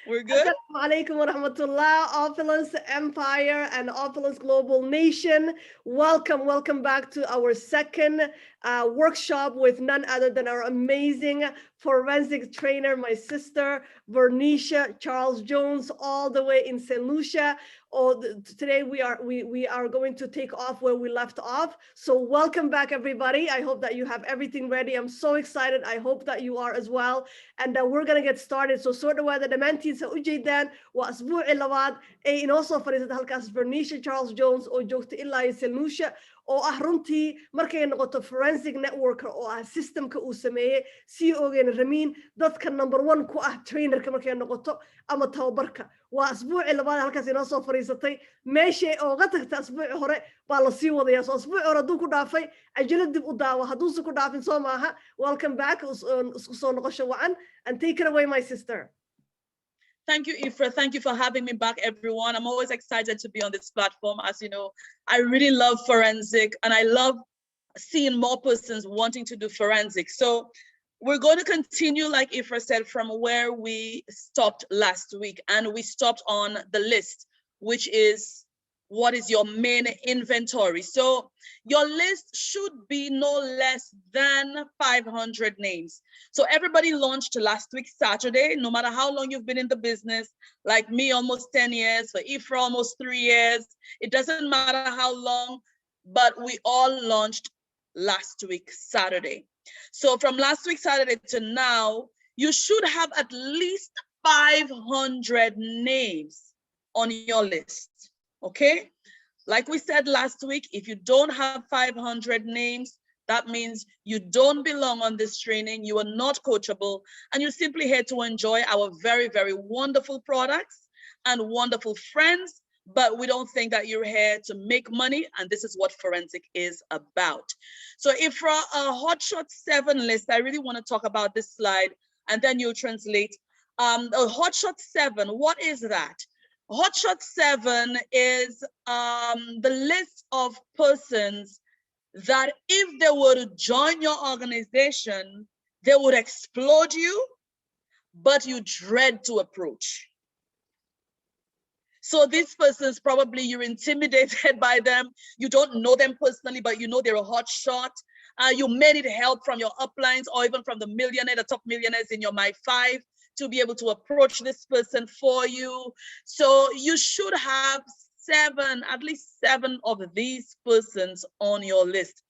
We're good? Assalamu alaikum wa rahmatullah, Opulence Empire and Opulence Global Nation. Welcome back to our second workshop with none other than our amazing forensic trainer, my sister, Vernisha Charles Jones, all the way in St. Lucia. Today we are going to take off where we left off. So welcome back, everybody. I hope that you have everything ready. I'm so excited. I hope that you are as well. And we're going to get started. So sort of whether the mentees sa ujeedaan waa asbuuci labaad ee inoo soo fadhiisata halkaas Vernisha Charles Jones oo joogta ilaa iyo St. Lucia oo ah runtii markay noqoto forensic networker oo ah systemka uu sameeyey si ogeena Ramin dadka number 1 ku ah trainerka markay noqoto ama tababarka waa asbuuci labaad halkaas inoo soo fadhiisatay meeshay ooga tagta asbuuci hore baa la sii wadaya soo asbuuci hore hadduu ku dhaafay ajalad dib u daawa hadduusan ku dhaafin soo maaha welcome back isku soo noqosho wacan and take it away my sister. Thank you, Ifra. Thank you for having me back, everyone. I'm always excited to be on this platform. As you know, I really love forensic and I love seeing more persons wanting to do forensic. So we're going to continue, like Ifra said, from where we stopped last week. And we stopped on the list, which is what is your main inventory. So your list should be no less than 500 names. So everybody launched last week, Saturday, no matter how long you've been in the business, like me, almost 10 years, for Ifra, almost 3 years. It doesn't matter how long, but we all launched last week, Saturday. So from last week, Saturday to now, you should have at least 500 names on your list. Okay, like we said last week, if you don't have 500 names, that means you don't belong on this training, you are not coachable, and you're simply here to enjoy our very, very wonderful products and wonderful friends, but we don't think that you're here to make money, and this is what forensic is about. So if for a Hotshot 7 list, I really want to talk about this slide, and then you'll translate. A Hotshot 7, what is that? Hotshot 7 is the list of persons that if they were to join your organization, they would explode you, but you dread to approach. So these persons, probably you're intimidated by them. You don't know them personally, but you know they're a hot shot. You may need help from your uplines or even from the top millionaires in your My 5 to be able to approach this person for you. So you should have at least seven of these persons on your list.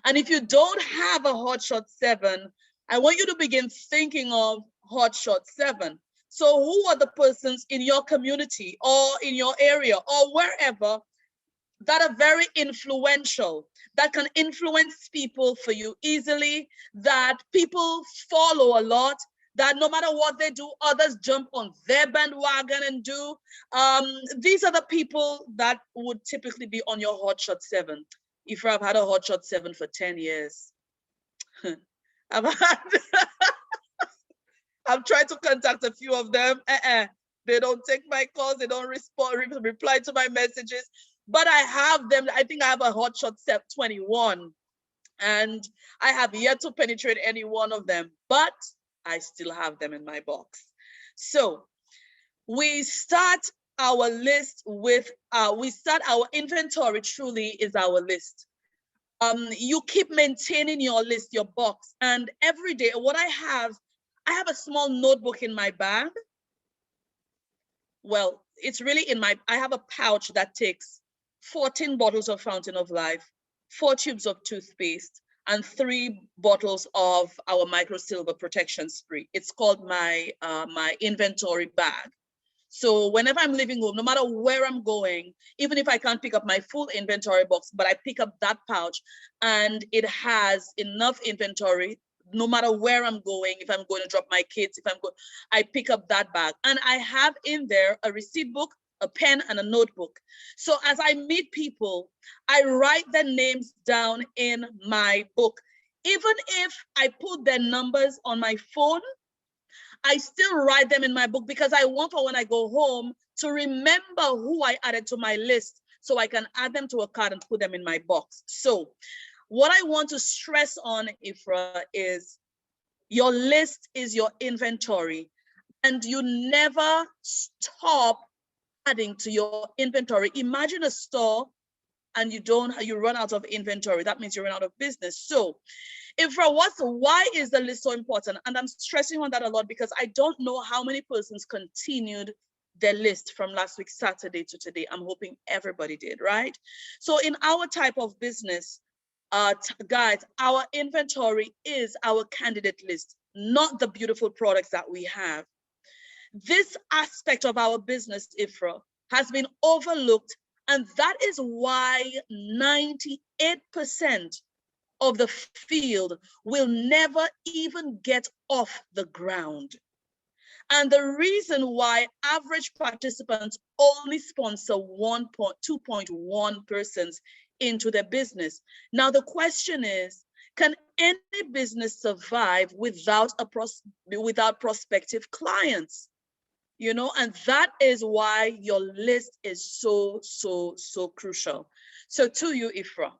And if you don't have a Hotshot 7, I want you to begin thinking of Hotshot 7. So who are the persons in your community or in your area or wherever that are very influential, that can influence people for you easily, that people follow a lot, that no matter what they do, others jump on their bandwagon and do. These are the people that would typically be on your Hotshot 7. If I've had a Hotshot 7 for 10 years, I've tried to contact a few of them. They don't take my calls. They don't reply to my messages. But I have them. I think I have a Hotshot 21. And I have yet to penetrate any one of them. But I still have them in my box. So we start our list with, our inventory truly is our list. You keep maintaining your list, your box. And every day, what I have a small notebook in my bag. Well, it's really I have a pouch that takes 14 bottles of Fountain of Life, 4 tubes of toothpaste, and 3 bottles of our micro silver protection spray. It's called my inventory bag. So whenever I'm leaving home, no matter where I'm going, even if I can't pick up my full inventory box, but I pick up that pouch and it has enough inventory, no matter where I'm going, if I'm going to drop my kids, I pick up that bag. And I have in there a receipt book, a pen, and a notebook. So as I meet people, I write their names down in my book. Even if I put their numbers on my phone, I still write them in my book because I want for when I go home to remember who I added to my list so I can add them to a card and put them in my box. So what I want to stress on, Ifra, is your list is your inventory. and you never stop adding to your inventory. Imagine a store and you run out of inventory. That means you run out of business. So why is the list so important? And I'm stressing on that a lot because I don't know how many persons continued their list from last week, Saturday to today. I'm hoping everybody did, right? So in our type of business, guys, our inventory is our candidate list, not the beautiful products that we have. This aspect of our business, Ifra, has been overlooked, and that is why 98% of the field will never even get off the ground. And the reason why average participants only sponsor 2.1 persons into their business. Now, the question is, can any business survive without prospective clients? You know, and that is why your list is so crucial. So to you, Ifra.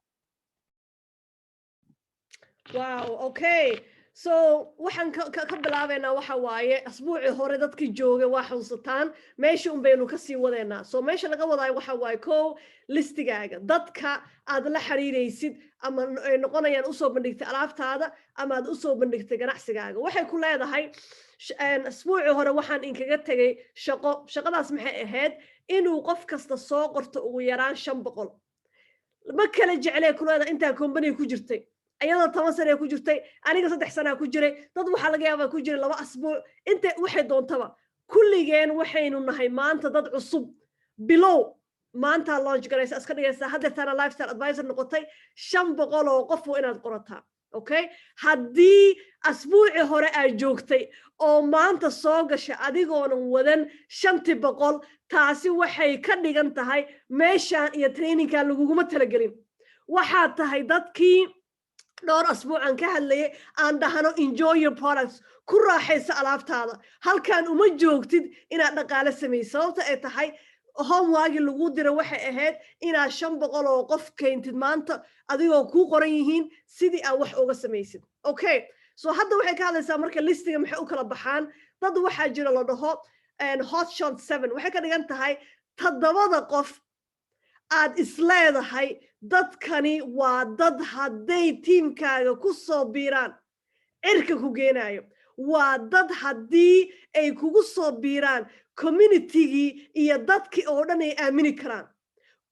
Wow, okay. So waxaan ka bilaabeynaa waxa waaye asbuucii hore dadkii joogay waa xusataan meesha un baynu ka sii wadeynaa. So meesha laga wadaayo waxa waaye kow listigaaga dadka aad la xiriiraysid ama ay noqonayaan usoo bandhigtay alaabtaada ama aad usoo bandhigtay ganacsigaaga. Waxay ku leedahay asbuucii hore waxaan inkaga tegay shaqadaas maxay ahayd inuu qof kasta soo qorto ugu yaraan 500. Ma kala jeclee ku leedahay intaa company ku jirtay. ayada 10 sano ku jirtay aniga 3 sano ku jiray dad waxa laga yaabaa ku jiray 2 asbuuc inta waxay doontaba kulligeen waxaynu nahay maanta dad cusub below maanta launch garaysa iska dhigaysa hadda tana lifestyle advisor noqotay 500 oo qof inaad qorataa okay haddii asbuuci hore ay joogtay oo maanta soo gashay adigoonan wadan 500 taasi waxay ka dhigan tahay meeshaan iyo trainingka laguguma talagelin waxaa tahay dadkii dhowr asbuucan ka hadlayay aan dhahano enjoy your products ku raaxaysa alaabtaada halkaan uma joogtid inaad dhaqaale samayso sababta ay tahay homework lagu diro waxay ahayd inaad 500 oo qof keentid maanta adigoo ku qoran yihiin sidii aad wax uga samaysid okay so hadda waxay ka hadlaysaa marka listiga maxay u kala baxaan dad waxaa jira la dhaho hot shot 7 waxay ka dhigan tahay 7 qof aad isleedahay dadkani waa dad hadday tiimkaaga ku soo biiraan cirka ku geenayo waa dad haddii ay kugu soo biiraan communitygii iyo dadkii oo dhan ay aamini karaan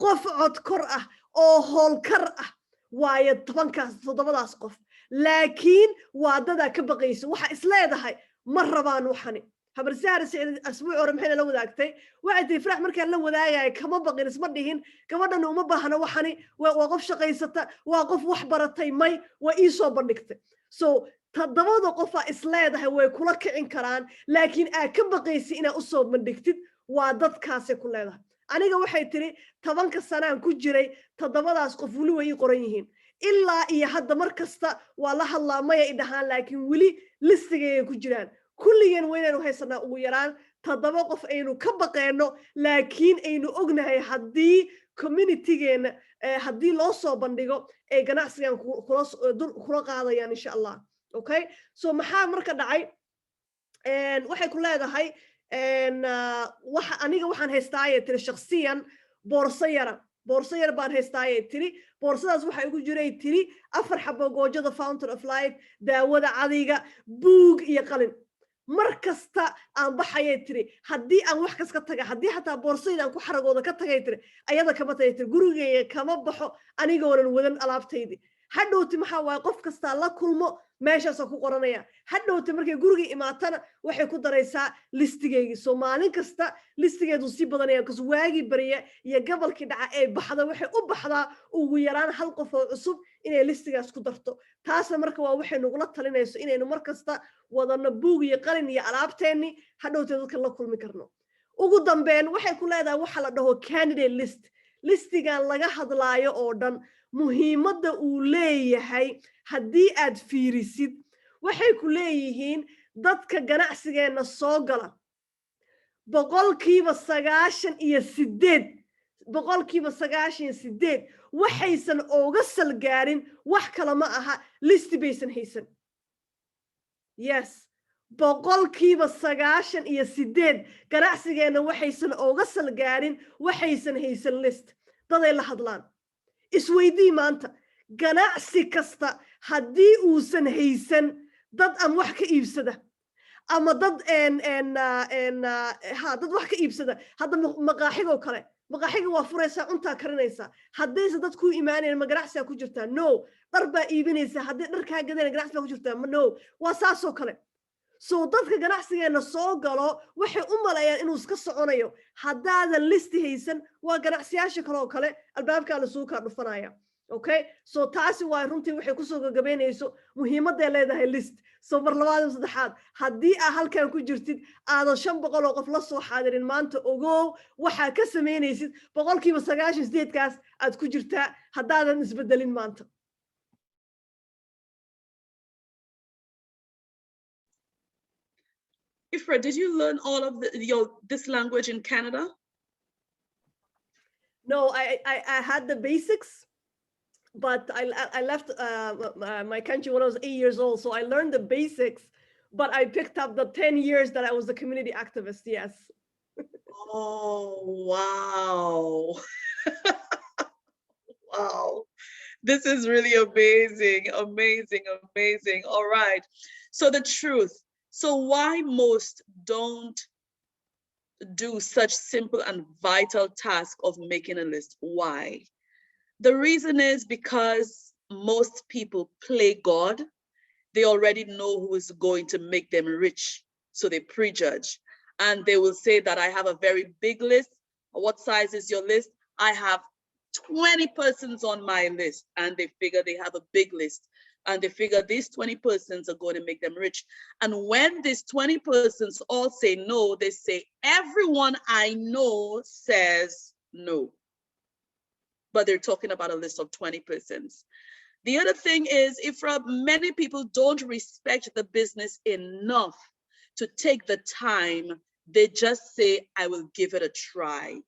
qof cod kor ah oo howlkar ah waayo 7daas qof laakiin waa dadaa ka baqayso waxa isleedahay ma rabaan waxani habar saar sicid asbuuc hore maxay la wadaagtay waxay farax markaan la wadaagay kama baqin isma dhihin gabadhan uma baahna waxani waa qof shaqaysata waa qof wax baratay may waa ii soo bandhigtay so 7 qof isleedahay way kula kicin karaan laakiin aad ka baqaysi inaad u soo bandhigtid waa dadkaas ku leedahay aniga waxay tiri 10 sanaan ku jiray 7daas qof wali way qoran yihiin ilaa iyo hadda markasta waa la hadlaamay ay dhahaan laakiin wali listigay ku jiraan kulligeen weynaynu haysanaa ugu yaraan 7 qof aynu ka baqeeno laakiin aynu ognahay haddii communitygeena haddii loo soo bandhigo ay ganacsigan kula qaadayaan insha Allah okay so maxaa marka dhacay waxay ku leedahay waxa aniga waxaan haystaaye tiri shakhsiyan boorso yar baan haystaaye tiri boorsadaas waxa ugu jiray tiri 4 xabo goojada fountain of life daawada cadiga buug iyo qalin markasta aan baxayay tiri haddii aan wax kas ka taga haddii xataa boorsaydan ku xaragooda ka tagay tiri ayada kama tagay tiri gurigeyga kama baxo anigoonan wadan alaabtaydi hadhowti maxaa waaye qof kasta la kulmo meeshaas ku qoranaya hadhowti markay guriga imaatana waxay ku daraysaa listigeyga Soomaali kasta listigeedu si badanaya kas waagi bariya iyo gobolkii dhaca ee baxda waxay u baxdaa ugu yaraan hal qof oo cusub inay listigaas ku darto taasna marka waa waxay nagu la talinayso inaynu markasta wadano buug iyo qalin iyo alaabteeni hadhowti dadka la kulmi karno ugu dambeyn waxay ku leedahay waxa la dhaho candidate list listigan laga hadlaayo oo dhan muhiimadda uu leeyahay haddii aad fiirisid waxay ku leeyihiin dadka ganacsigeena soo gala 98% waxaysan ooga salgaarin wax kale ma aha listi baysan haysan yes boqolkiiba 98 ganacsigeena waxaysan ooga salgaarin waxaysan haysan list daday la hadlaan isweydii maanta ganacsi kasta haddii uusan haysan dad aan wax ka iibsada ama dad dad wax ka iibsada hadda maqaaxigoo kale maqaaxiga waa furaysaa cuntaa karinaysaa haddaysa dad ku imaanayaan ma ganacsigaa ku jirtaa no dhar baa iibinaysaa haddii dhar kaa gadana ganacsi baa ku jirtaa no waa saasoo kale so dadka ganacsigeena soo galo waxay u maleeyaan inuu iska soconayo haddaadan listi haysan waa ganacsiyyaasha kale oo kale albaabkaa lasuu kaa dhufanaya okay so taasi waa runtii waxay kusoo gagabeynayso muhiimadday leedahay list so mar labaad iyo saddexaad haddii aa halkan ku jirtid aadan 500 oo qof la soo xaadirin maanta ogow waxaa ka samaynaysid boqolkiiba 98kaas aad ku jirtaa haddaadan isbedelin maanta. Ifra, did you learn all of this language in Canada? No, I had the basics, but I left my country when I was 8 years old, so I learned the basics, but I picked up the 10 years that I was a community activist, yes. Oh, wow. Wow. This is really amazing, amazing, amazing. All right. So the truth. So why most don't do such simple and vital task of making a list? Why? The reason is because most people play God. They already know who is going to make them rich. So they prejudge. And they will say that I have a very big list. What size is your list? I have 20 persons on my list. And they figure they have a big list. And they figure these 20 persons are going to make them rich. And when these 20 persons all say no, they say, everyone I know says no. But they're talking about a list of 20 persons. The other thing is, if many people don't respect the business enough to take the time, they just say, I will give it a try.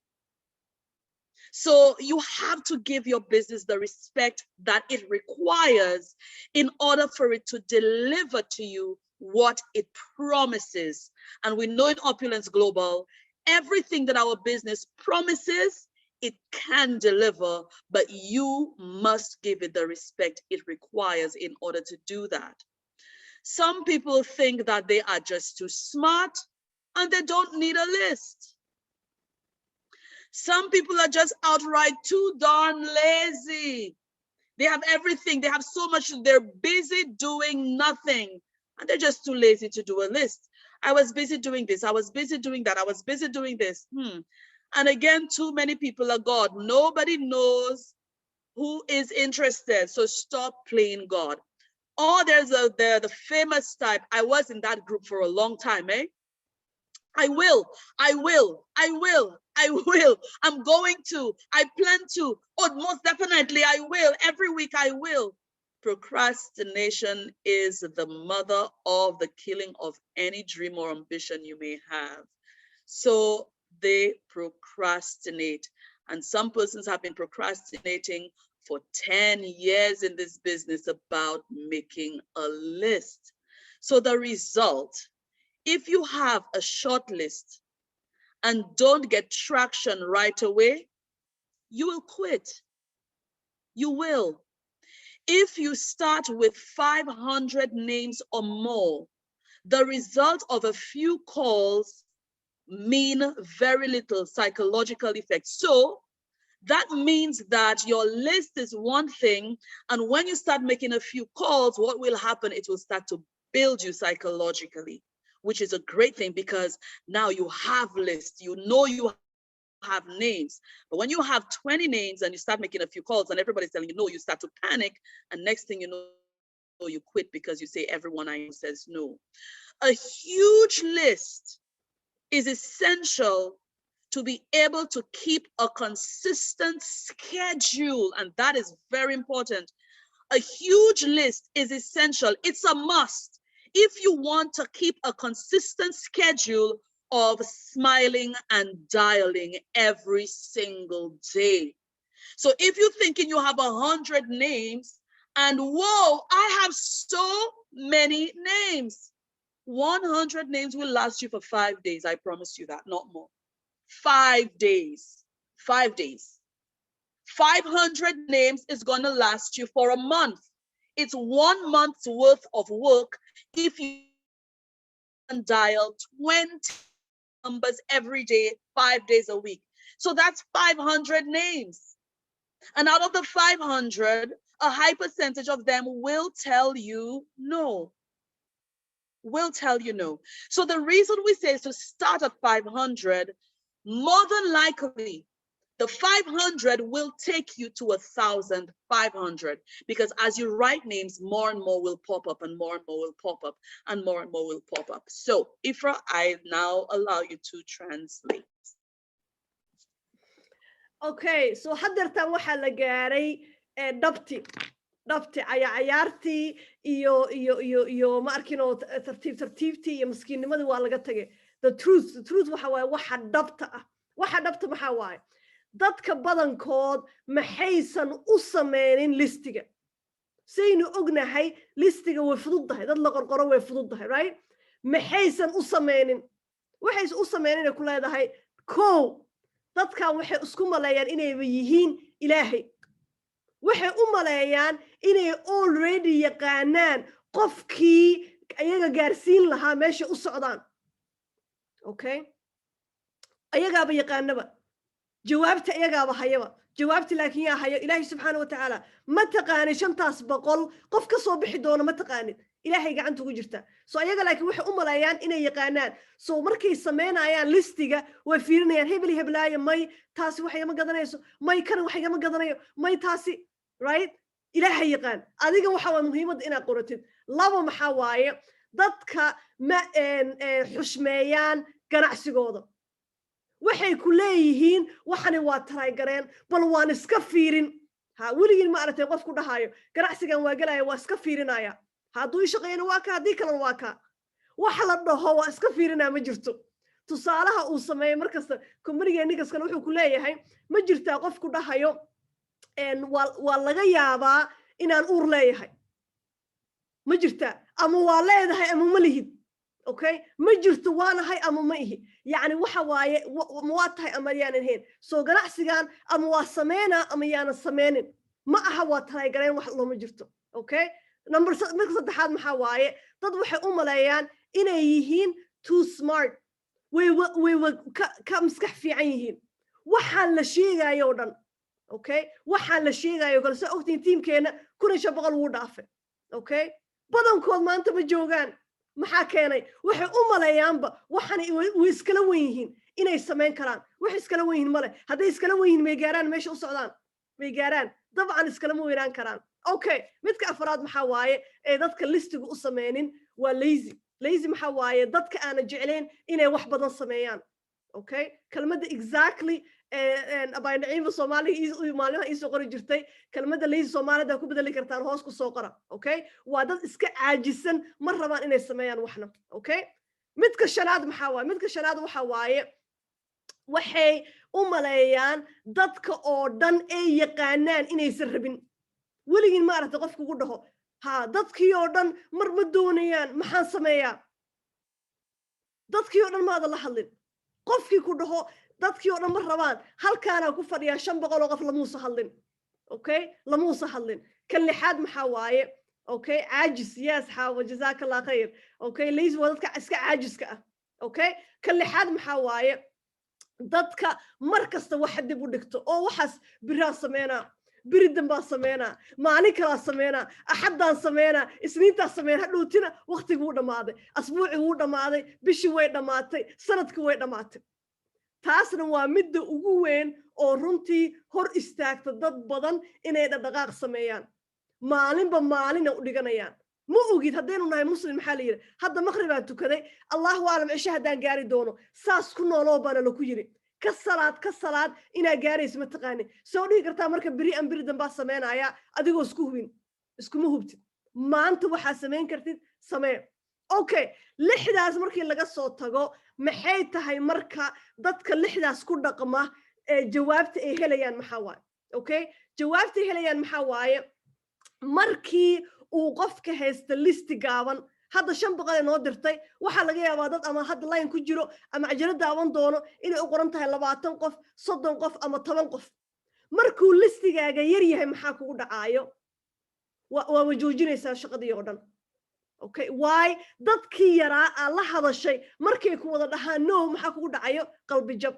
So you have to give your business the respect that it requires in order for it to deliver to you what it promises. And we know in Opulence Global, everything that our business promises, it can deliver, but you must give it the respect it requires in order to do that. Some people think that they are just too smart and they don't need a list. Some people are just outright too darn lazy. They have everything. They have so much. They're busy doing nothing. And they're just too lazy to do a list. I was busy doing this. I was busy doing that. I was busy doing this. And again, too many people are God. Nobody knows who is interested. So stop playing God. Or there's the famous type. I was in that group for a long time, eh? I will, I'm going to, I plan to, oh, most definitely I will, every week I will. Procrastination is the mother of the killing of any dream or ambition you may have. So they procrastinate. And some persons have been procrastinating for 10 years in this business about making a list. So the result, if you have a short list and don't get traction right away, you will quit. You will. If you start with 500 names or more, the result of a few calls mean very little psychological effect. So that means that your list is one thing, and when you start making a few calls, what will happen? It will start to build you psychologically, which is a great thing because now you have lists, you know you have names. But when you have 20 names and you start making a few calls and everybody's telling you no, you start to panic, and next thing you know, you quit because you say everyone I know says no. A huge list is essential to be able to keep a consistent schedule, and that is very important. A huge list is essential. It's a must if you want to keep a consistent schedule of smiling and dialing every single day. So if you're thinking you have 100 names and whoa, I have so many names, 100 names will last you for 5 days. I promise you that, not more. 5 days. 5 days. 500 names is going to last you for a month. It's 1 month's worth of work if you dial 20 numbers every day, 5 days a week. So that's 500 names. And out of the 500, a high percentage of them will tell you no. Will tell you no. So the reason we say is to start at 500, more than likely, the 500 will take you to 1,500, because as you write names, more and more will pop up, and more and more will pop up, and more will pop up. So, Ifra, I now allow you to translate. Okay, so haddeertaan waxaa la gaaray dhabti cayaartii iyo ma arkinoo tartiibtii iyo maskiinnimadii waa laga tagay. The truth waxa waaye waxa dhabta ah. Waxa dhabta maxaa waaye? Dadka badankood maxaysan u sameynin listiga. Saynu ognahay listiga way fududahay, dad la qorqoro way fududahay, right? Maxaysan u sameynin. Waxays u sameynin ku leedahay kow. Dadkan waxay isku maleeyaan inay yihiin Ilaahay. Waxay u maleeyaan inay already yaqaanaan qofkii ayaga gaarsiin lahaa meesha u socdaan. Okay? Ayagaaba yaqaanaba. jawaabta iyagaaba hayaba. jawaabta laakiin yaa hayo Ilaahay subxaanahu wa ta'aala. Ma taqaani 500 qof ka soo bixi doona ma taqaanid. Ilaahay gacanta ugu jirta. So ayaga laakiin waxay u maleeyaan inay yaqaanaan. So markay sameynayaan listiga way fiirinayaan heblaaya may taasi wax igama gadanayso, may kan wax igama gadanayo, may taasi, right? Ilaahay yaqaan. Adiga waxa waa muhiimad inaad qoratid. Laba maxaa waaye dadka ma xushmeeyaan ganacsigooda. waxay ku leeyihiin waxani waa taraaygareen bal waan iska fiirin weligiin ma aragtay qof ku dhahayo ganacsigan waa galaya waa iska fiirinaya hadduu shaqeeyna waa ka haddii kalena waa ka waxa la dhaho waa iska fiirinaa ma jirto. tusaalaha uu sameeyay markasta kumbanigeena kaskan wuxuu ku leeyahay ma jirtaa qof ku dhahayo waa laga yaabaa inaan uur leeyahay. ma jirtaa ama waa leedahay ama ma lihid. Okay, ma jirto waanahay ama ma ihi. Yani waxa waaye waa tahay ama yaanan ahayn. So ganacsigan ama waa sameena ama yaanan sameenin. Ma aha waa taraaygareen wax looma jirto. Okay, marka saddexaad maxaa waaye dad waxay u maleeyaan inay yihiin too smart. way ka maskax fiican yihiin. waxaan la sheegayo dhan. Okay, waxaan la sheegayo kale soo ogtiin tiimkeena 1500 wuu dhaafay. Okay, badankood maanta ma joogaan. maxaa keenay waxay u maleeyaanba waxaan way iskala weyn yihiin inay sameyn karaan. wax iskala weyn yihiin male. hadday iskala weyn yihiin may gaaraan meesha u socdaan. may gaaraan dabcan iskala weynaan karaan. Okay, midka afraad maxaa waaye ee dadka listiga u sameynin waa lazy. lazy maxaa waaye dadka aan jeclayn inay wax badan sameeyaan. Okay, kelmadda exactly abay naciima Soomaaliga maalmaha isoo qori jirtay kelmadda lazy Soomaalida ku bedeli kartaan hoos ku soo qora. Okay, waa dad iska caajisan ma rabaan inay sameeyaan waxna. Okay, midka shanaad maxaa waaye midka shanaad waxa waaye waxay u maleeyaan dadka oo dhan ay yaqaanaan inaysan rabin. weligiin ma aragtay qof kugu dhaho dadkii oo dhan mar ma doonayaan maxaan sameeyaa. dadkii oo dhan maada la hadlin. qofkii ku dhaho dadkii oo dhan ma rabaan halkaana ku fadhiyaa 500 oo qof lamuusa hadlin. Okay, lamuusa hadlin. kan lixaad maxaa waaye okay caajis yes xaawa jazakallah khayr. Okay, lazy waa dadka iska caajiska ah. Okay, kan lixaad maxaa waaye dadka markasta wax dib u dhigto oo waxaas biraa sameena biridan baa sameena maalin kala sameena axadaan sameena isniinta sameena hadhowtina waqtigu wuu dhamaaday asbuuci wuu dhamaaday bishii way dhamaatay sanadkii way dhamaatay. taasna waa midda ugu weyn oo runtii hor istaagta dad badan inay dhaqdhaqaaq sameeyaan. maalinba maalina u dhiganayaan. ma ogid haddaynu nahay muslim maxaa la yidhi hadda maqribaa tukaday allahu aclam cisho haddaan gaari doono saas ku nooloo baana laku yidhi ka salaad inaa gaaraysa ma taqaani. soo dhihi kartaa marka biri dambaa sameynaya adigoo iskuma hubtid. maanta waxaa sameyn kartid samee. Okay, 6daas markii laga soo tago maxay tahay marka dadka 6daas ku dhaqma ee jawaabta ay helayaan maxaa waaye. Okay, jawaabta ay helayaan maxaa waaye markii uu qofka haysta listi gaaban hadda 500 noo dirtay waxa laga yaabaa dad ama hadda line ku jiro ama cajalada daawan doono inay u qoran tahay 20 qof 30 qof ama 10 qof markuu listigaaga yar yahay maxaa kugu dhacaayo waa wajoojinaysaa shaqadii oo dhan okay why dadkii yaraa aan la hadashay markay ku wada dhahaan no maxaa kugu dhacayo qalbi jab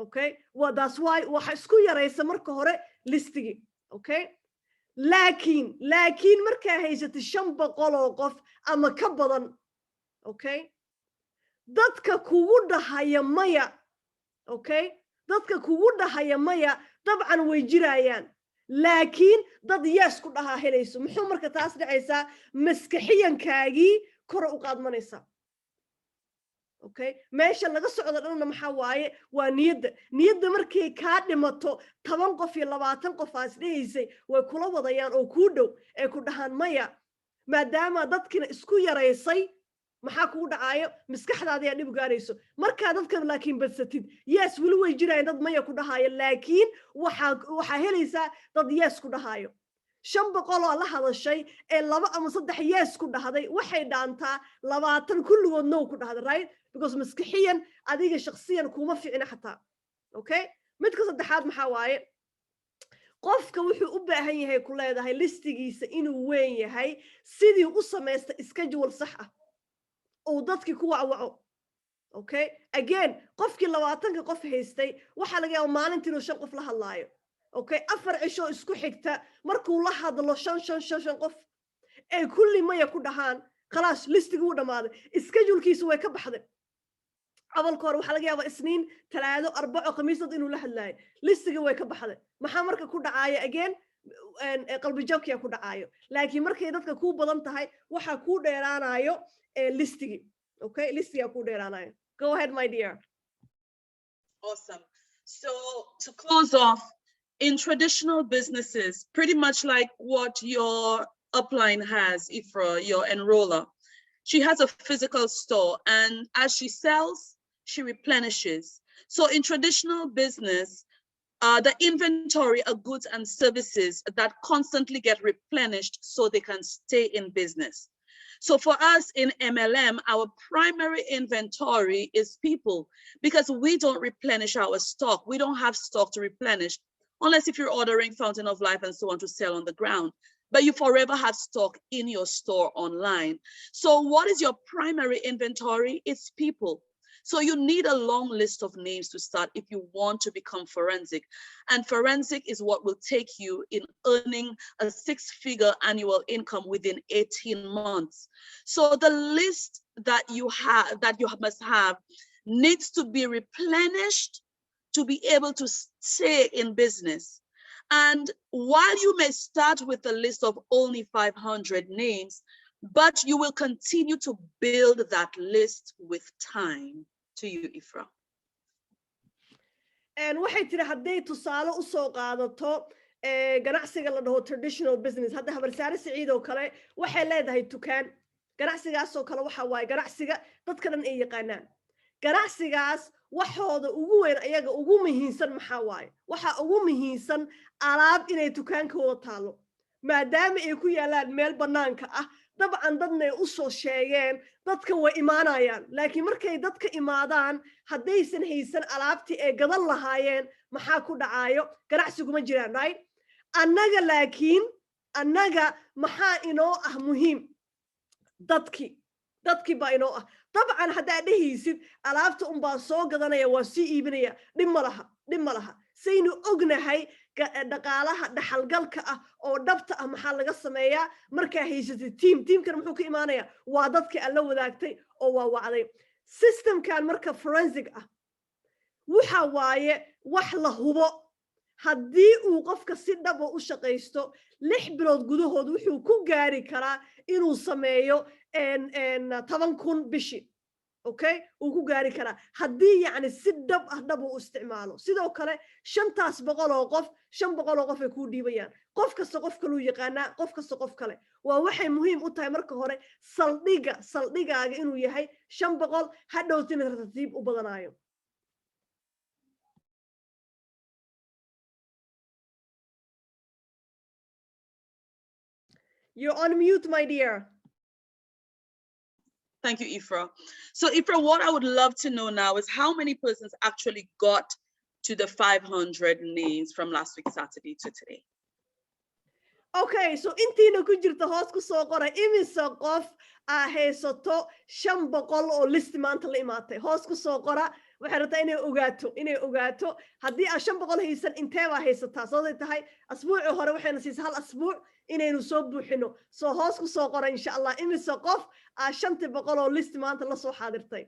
okay well that's why waxa isku yaraysa marka hore listigi okay laakiin markaa haysatay 500 oo qof ama ka badan okay dadka kugu dhahaya maya okay dadka kugu dhahaya maya dabcan way jirayaan laakiin dad yes ku dhahaa helayso muxuu marka taas dhacaysaa maskaxiyankaagii kor u qaadmanaysa okay meesha laga socdo dhanna maxaa waaye waa niyadda markay kaa dhimato 10 qof iyo 20 qof aas dhahaysay way kula wadayaan oo kuu dhow ee ku dhahaan maya maadaama dadkina isku yaraysay maxaa kugu dhacaayo maskaxdaada ayaa dhib gaarayso markaa dadkan laakiin badsatid yes weli way jirayaan dad maya ku dhahaayo laakiin waxaa helaysaa dad yes ku dhahaayo 500 oo la hadashay ee 2 ama 3 yes ku dhahday waxay dhaantaa 20 kulligood no ku dhahday right because maskaxiyan adiga shakhsiyan kuma fiicna xataa okay midka saddexaad maxaa waaye qofka wuxuu u baahan yahay ku leedahay listigiisa inuu weyn yahay sidii u sameeysta schedule sax ah oo dadkii ku waco okay again qofkii 20 qof haystay waxa laga yaabaa maalintii inuu 5 qof la hadlaayo okay 4 cisho isku xigta markuu la hadlo 5 qof ee kulli maya ku dhahaan khalaas listigu u dhamaaday schedule-kiisu way ka baxday awalka hore waxa laga yaabaa isniin talaado arbaco khamiisad inuu la hadlaayo listiga way ka baxday maxaa marka ku dhacaaya again qalbi jabkiya ku dhacaayo laakiin markay dadka ku badan tahay waxa ku dheeraanayo listigi okay listiga ku dheeraanayo go ahead my dear awesome so to close off in traditional businesses pretty much like what your upline has Ifra your enroller she has a physical store and as she sells she replenishes so in traditional business the inventory of goods and services that constantly get replenished so they can stay in business. So for us in MLM, our primary inventory is people because we don't replenish our stock. We don't have stock to replenish unless if you're ordering Fountain of Life and so on to sell on the ground. But you forever have stock in your store online. So what is your primary inventory? It's people. So you need a long list of names to start if you want to become forensic. And forensic is what will take you in earning a 6-figure annual income within 18 months. So the list that you must have needs to be replenished to be able to stay in business. And while you may start with a list of only 500 names, but you will continue to build that list with time. To you, Ifra. And waxay tiri hadday tusaale u soo qaadato ganacsiga la dhaho traditional business hadda habarsaare Saciid oo kale waxay leedahay dukaan ganacsigaas oo kale waxa waaye ganacsiga dadka dhan ay yaqaanaan ganacsigaas waxooda ugu weyn ayaga ugu muhiimsan maxaa waaye waxa ugu muhiimsan alaab inay dukaanka wada taalo maadaama ay ku yaalaan meel banaanka ah dabcan dadna ay u soo sheegeen dadka way imaanayaan laakiin markay dadka imaadaan haddaysan haysan alaabtii ay gadan lahaayeen maxaa ku dhacaayo ganacsigu ma jiraan right annaga maxaa inoo ah muhiim dadkii baa inoo ah dabcan haddaad dhehaysid alaabta unbaa soo gadanaya waa sii iibinaya dhib ma laha saynu ognahay dhaqaalaha dhaxalgalka ah oo dhabta ah maxaa laga sameeyaa markaa haysatay tiimkana muxuu ka imaanaya waa dadkii alla wadaagtay oo waa wacday systemkan marka forensic ah waxa waaye wax la hubo haddii uu qofka si dhab u shaqaysto 6 bilood gudahood wuxuu ku gaari karaa inuu sameeyo 10,000 bishi okay uu ku gaari karaa haddii yacni si dhab uu isticmaalo sidoo kale 500 oo qof 500 oo qof ay ku dhiibayaan qof kasta qof kale uu yaqaanaa qof kasta qof kale waa waxay muhiim u tahay marka hore saldhigaaga inuu yahay 500 hadhowtina tartiib u badanayo You're on mute, my dear. Thank you, Ifra. So Ifra, what I would love to know now is how many persons actually got to the 500 names from last week, Saturday to today? Okay, so intiina ku jirta hoos ku soo qora imisa qof haysato 500 oo list maanta la imaatay hoos ku soo qora waxay rabtaa inay ogaato haddii aad 500 haysan intee baa haysataa sababtay tahay asbuuci hore waxayna siisay hal asbuuc inaynu soo buuxino soo hoos ku soo qora insha Allah imisa qof 500 oo list maanta la soo xaadirtay.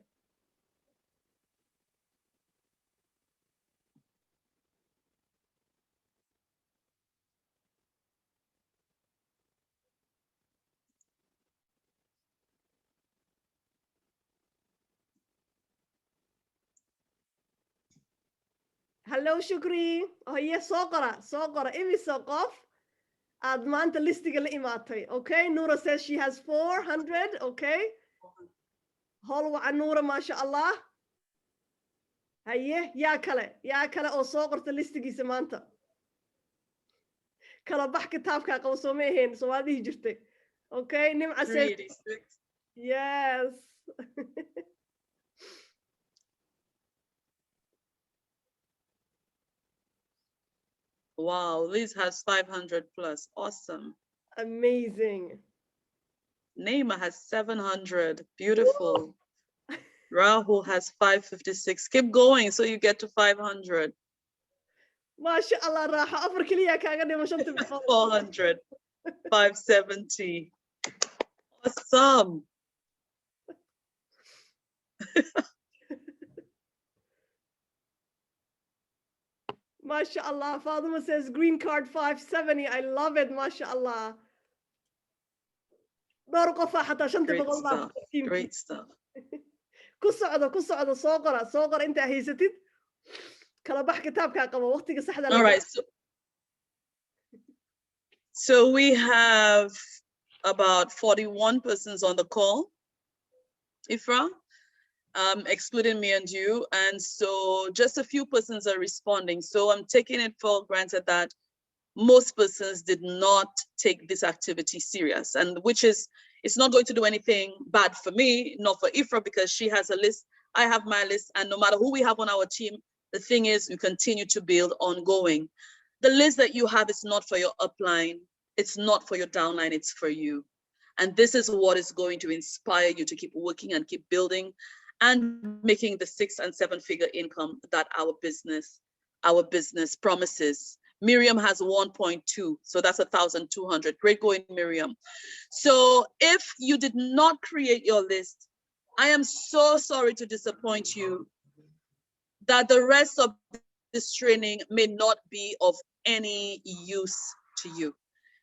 Hello Shukri. Oh yes, soo qora imisa qof aad maanta listiga la imaatay. Okay, Noura says she has 400. Okay. Hol wacan Noura, masha Allah. Haye, yaa kale oo soo qorta listigiisa maanta. Kala bax kitaabka qabo soo meeheen soo waad dhihi jirtay. Okay, Nimca says 36. yes. Wow, Liz has 500 plus. Awesome. Amazing. Naima has 700. Beautiful. Rahul has 556. Keep going so you get to 500. Masha Allah, Raha. Afar kaliya kaaga dhimo 400. 570. Awesome. Masha Allah. Fatima says green card 570. I love it. Masha Allah. Great stuff. ku socdo soo qora inta haysatid kala bax kitaabka qabo waqtiga saxda All right. So we have about 41 persons on the call, Ifra, excluding me and you. And so just a few persons are responding. So I'm taking it for granted that most persons did not take this activity serious, and which is, it's not going to do anything bad for me, not for Ifra, because she has a list, I have my list, and no matter who we have on our team, the thing is we continue to build ongoing. The list that you have is not for your upline, it's not for your downline, it's for you. And this is what is going to inspire you to keep working and keep building and making the 6- and 7-figure income that our business promises. Miriam has 1.2, so that's 1,200. Great going, Miriam. So if you did not create your list, I am so sorry to disappoint you that the rest of this training may not be of any use to you,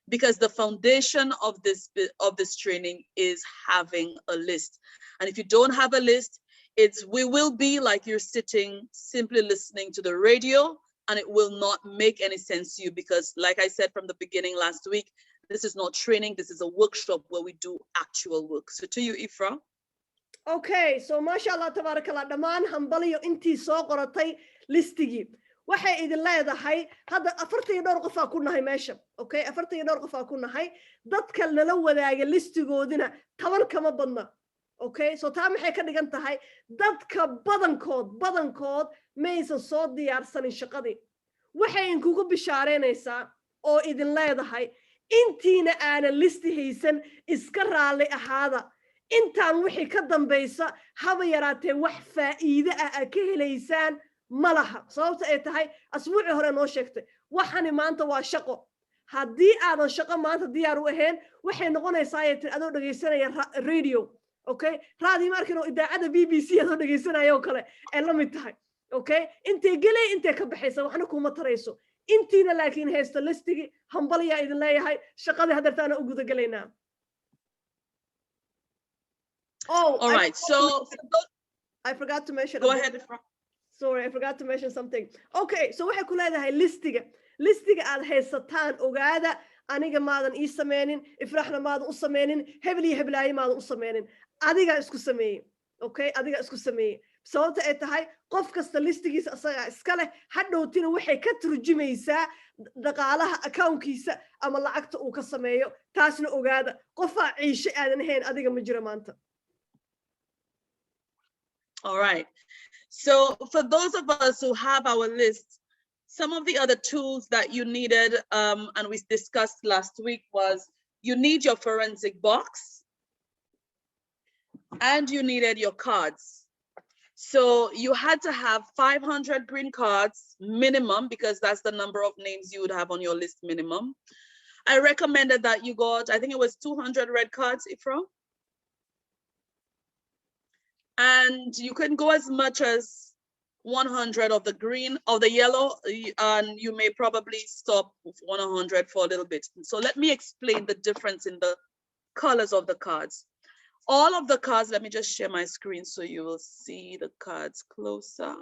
because the foundation of this training is having a list. And if you don't have a list, we will be like you're sitting simply listening to the radio, and it will not make any sense to you, because like I said from the beginning last week, this is not training, this is a workshop where we do actual work. So to you, Ifra. Okay, so mashallah tabarakallah dhamaan hambaliyo intii soo qoratay listigii waxay idin leedahay hadda 40 dhowr qof ku nahay meesha. Okay, 40 dhowr qof ku nahay dadka nala wadaaga listigoodina 10 kama badna. Okay, so taa maxay ka dhigan tahay dadka badankood maysan soo diyaarsanin shaqadii. Waxay inkugu bishaareynaysaa oo idin leedahay intiina aana listi haysan iska raali ahaada. intaan wixii ka dambaysa haba yaraatee wax faa'iido ah ka helaysaan malaha sababta ay tahay asbuuci hore noo sheegtay waxani maanta waa shaqo haddii aadan shaqo maanta diyaar u ahayn waxay noqonaysaa ayay adoo dhageysanaya radio. Okay, raadi markii oo idaacada BBC adoo dhageysanaya oo kale ay la mid tahay. Okay, intee galay intee ka baxaysa waxna kuma tarayso intiina laakiin haysta listigi hambaliya idin leeyahay shaqadii hadartaana u guda galaynaa. Oh, all right. So I forgot to mention. Go ahead. Sorry, I forgot to mention something. Okay, so waxay ku leedahay listiga aad haysataan ogaada aniga maadan ii sameenin, ifraxna maadan u sameenin, hebel iyo heblaay maadan u sameenin. Adiga isku sameeyay. Okay, adiga isku sameeyay. Sababta ay tahay qof kasta listigiisa asaga iska leh hadhowtina waxay ka turjumaysaa dhaqaalaha accountkiisa ama lacagta uu ka sameeyo taasna ogaada qofa ciisho aadan ahayn adiga ma jira maanta. All right. So for those of us who have our list, some of the other tools that you needed, and we discussed last week, was you need your forensic box and you needed your cards. So you had to have 500 green cards minimum, because that's the number of names you would have on your list minimum. I recommended that you got, I think it was 200 red cards, Ifra. And you can go as much as 100 of the green, of the yellow, and you may probably stop with 100 for a little bit. So let me explain the difference in the colors of the cards. All of the cards, let me just share my screen so you will see the cards closer.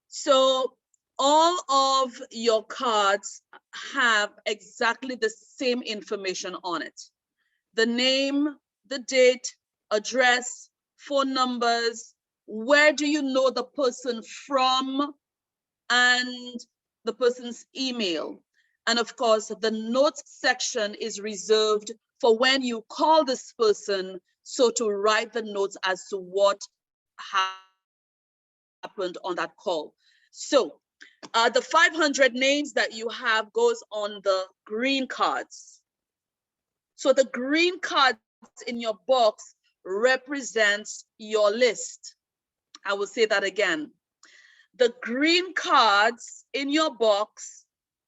So all of your cards have exactly the same information on it. The name, the date, address, phone numbers, where do you know the person from, and the person's email. And of course, the notes section is reserved for when you call this person, so to write the notes as to what happened on that call. So the 500 names that you have goes on the green cards. So the green cards in your box represents your list. I will say that again. The green cards in your box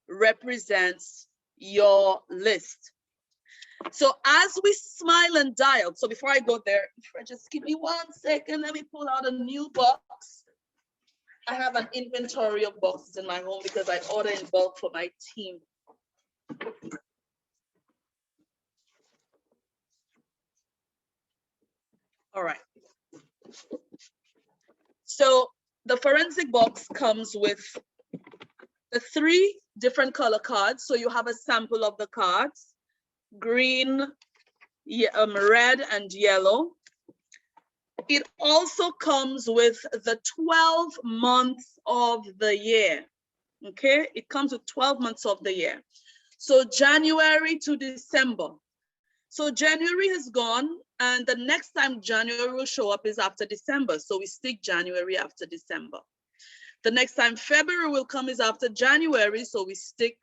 represents your list. So as we smile and dial, so before I go there, just give me 1 second, let me pull out a new box. I have an inventory of boxes in my home because I order in bulk for my team. All right. So the forensic box comes with the 3 different color cards. So you have a sample of the cards, green, red, and yellow. It also comes with the 12 months of the year. Okay, it comes with 12 months of the year. So January to December. So January has gone, and the next time January will show up is after December. So we stick January after December. The next time February will come is after January. So we stick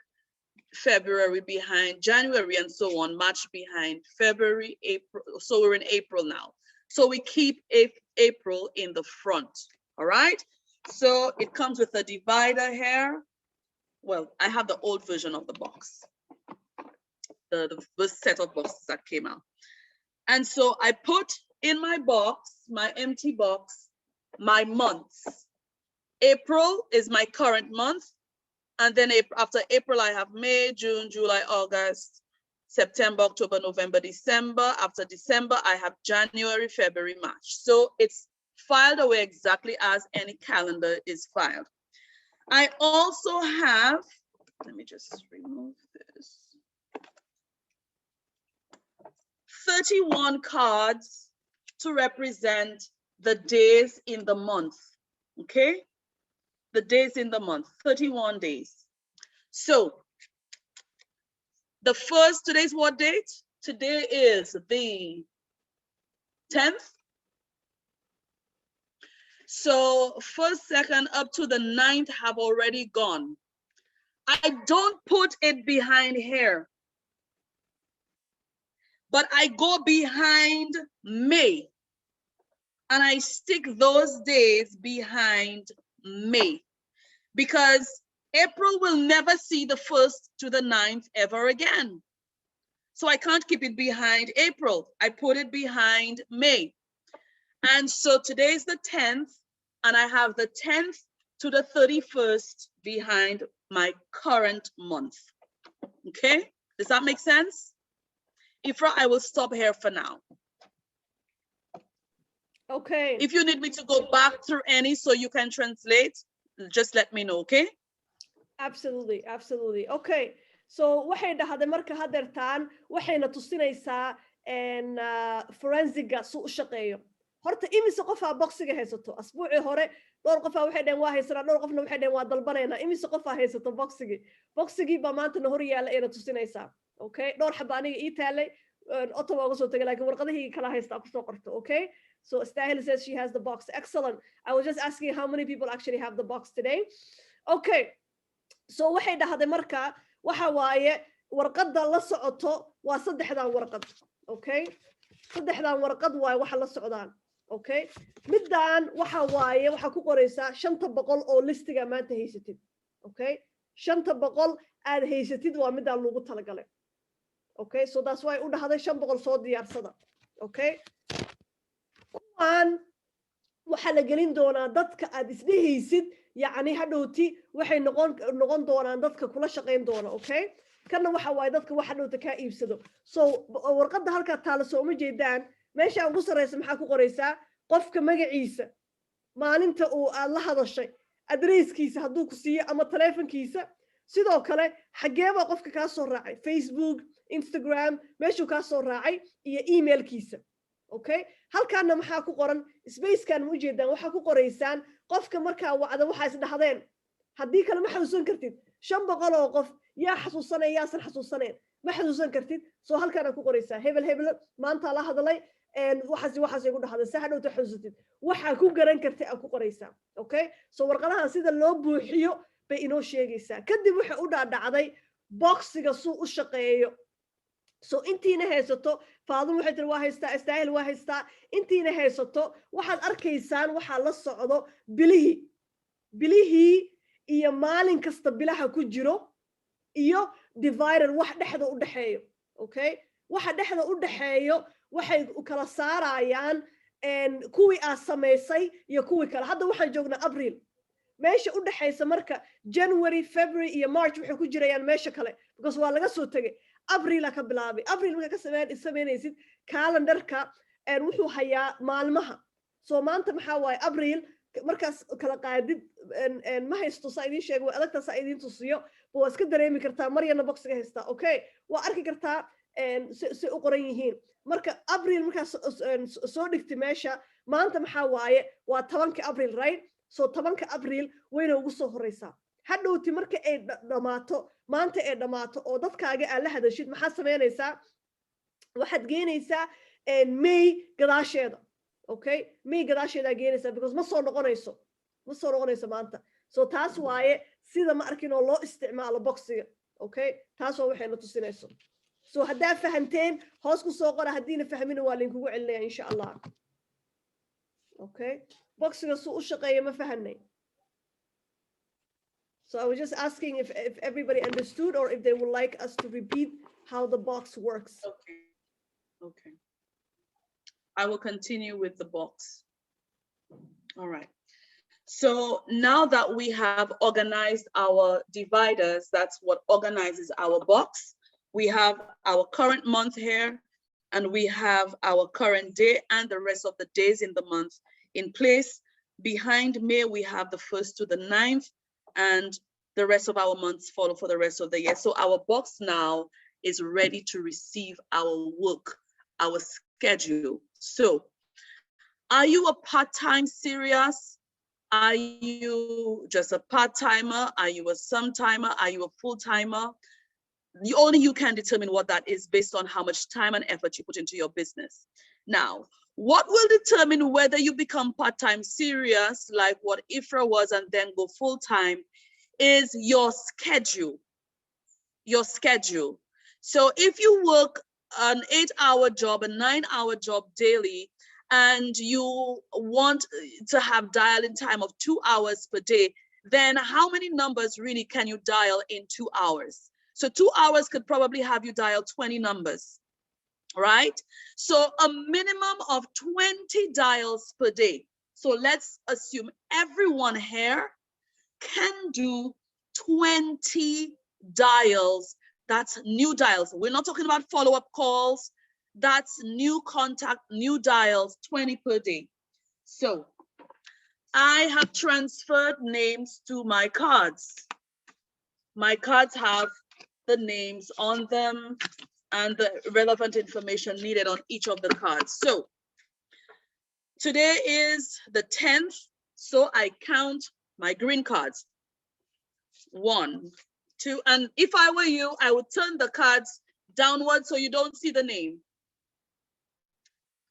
February behind January, and so on, March behind February, April. So we're in April now. So we keep April in the front, all right? So it comes with a divider here. Well, I have the old version of the box, the first set of boxes that came out. And so I put in my box, my empty box, my months. April is my current month. And then after April, I have May, June, July, August, September, October, November, December. After December, I have January, February, March. So it's filed away exactly as any calendar is filed. I also have, let me just remove this, 31 cards to represent the days in the month, okay? The days in the month, 31 days. So the first, today's what date? Today is the 10th. So first, second, up to the 9th have already gone. I don't put it behind here, but I go behind May, and I stick those days behind May, because April will never see the 1st to the 9th ever again. So I can't keep it behind April. I put it behind May. And so today's the 10th, and I have the 10th to the 31st behind my current month. Okay, does that make sense? Ifra, I will stop here for now. Okay. If you need me to go back through any so you can translate, just let me know, okay? Absolutely, absolutely. Okay. So waxay dhahday marka hadeertaan waxayna tusinaysaa forensiga suu u shaqeeyo. Horta imise qofaa boxiga haysato asbuucii hore dhowr qofaa waxay dhaheen waa haysanaa dhowr qofna waxay dhaheen waa dalbanaynaa imise qofaa haysato boxigii baa maanta na hor yaalla ayna tusinaysaa okay dhowr xaba aniga ii taalay ottawa uga soo tagay laakiin warqadihii kala haysta kusoo qorto okay so Stahil says she has the box excellent I was just asking how many people actually have the box today okay so waxay dhahday marka waxa waaye warqadda la socoto waa saddexdan warqad okay saddexdan warqad waaye waxa la socdaan okay midaan waxa waaye waxa ku qoraysaa 500 oo listiga maanta haysatid okay 500 aad haysatid waa midaan lagu talagalay okay so that's why u dhahday 500 soo diyaarsada okay kuwan waxa la gelin doonaa dadka aad isdhehaysid yani hadhowti waxay noqon doonaan dadka kula shaqayn doona okay kana waxa waaye dadka waxa dhowta ka iibsado so warqadda halka taala soo ma jeedaan meesha ugu sareysa maxaa ku qoraysaa qofka magaciisa maalinta uu aad la hadashay adresskiisa hadduu ku siiyo ama taleefankiisa sidoo kale xageeba qofka ka soo raacay Facebook Instagram meeshuu ka soo raacay iyo emailkiisa okay halkaana maxaa ku qoran spacekan ma jeedaan waxa ku qoraysaan qofka markaa wacda waxa is dhahdeen haddii kale ma xasuusan kartid 500 oo qof yaa xasuusanaya yaasan xasuusaneen ma xasuusan kartid soo halkaana ku qoraysaa hebel maanta la hadlay waxaas igu dhahday si hadhowta xasuusatid waxa ku garan kartay aad ku qoraysaa okay soo warqadaha sida loo buuxiyo bay inoo sheegaysaa kadib waxa u dhaadhacday boxiga suu u shaqeeyo so intiina haysato faadum waxay tiri waa haystaa Stahil waa haystaa intiina haysato waxaad arkaysaan waxa la socdo bilihii iyo maalin kasta bilaha ku jiro iyo divider wax dhexda u dhaxeeyo okay waxa dhexda u dhaxeeyo waxay kala saarayaan kuwii aad samaysay iyo kuwii kale hadda waxaan joognaa April meesha u dhaxaysa marka January February iyo March waxay ku jirayaan meesha kale because waa laga soo tagay April ka bilaabay April marka ka sameynaysid calendarka wuxuu hayaa maalmaha soo maanta maxaa waaye April markaas kala qaadid ma haysto saa idin sheego waa adagta saa idin tusiyo waa iska dareemi kartaa Maryana boxiga haysta okay waa arki kartaa si u qoran yihiin marka April markaas soo dhigtay meesha maanta maxaa waaye waa 10 April right so 10 April wayna ugu soo horeysaa hadhowti marka ay dhamaato maanta ay dhamaato oo dadkaaga aan la hadashid maxaa sameynaysaa waxaad geenaysaa May gadaasheeda okay May gadaasheeda geenaysaa because ma soo noqonayso maanta so taas waaye sida ma arkin oo loo isticmaalo boxiga okay taas oo waxayna tusinayso so haddaa fahanteen hoos ku soo qora haddiina fahmin waa linkugu celinaya insha Allah okay boxiga suu u shaqeeyo ma fahanay so I was just asking if everybody understood or if they would like us to repeat how the box works. Okay. I will continue with the box. All right. So now that we have organized our dividers, that's what organizes our box. We have our current month here, and we have our current day and the rest of the days in the month in place. Behind May, we have the 1st to the 9th, and the rest of our months follow for the rest of the year. So our box now is ready to receive our work, our schedule. So are you a part-time serious? Are you just a part-timer? Are you a some-timer? Are you a full-timer? Only you can determine what that is based on how much time and effort you put into your business. Now, what will determine whether you become part-time serious, like what Ifra was, and then go full-time, is your schedule. So if you work an 8-hour job, a 9-hour job daily, and you want to have dialing time of 2 hours per day, then how many numbers really can you dial in 2 hours? So 2 hours could probably have you dial 20 numbers, right? So a minimum of 20 dials per day. So let's assume everyone here can do 20 dials. That's new dials. We're not talking about follow-up calls. That's new contact, new dials, 20 per day. So I have transferred names to my cards. My cards have the names on them and the relevant information needed on each of the cards. So today is the 10th. So I count my green cards. 1, 2, and if I were you, I would turn the cards downward so you don't see the name.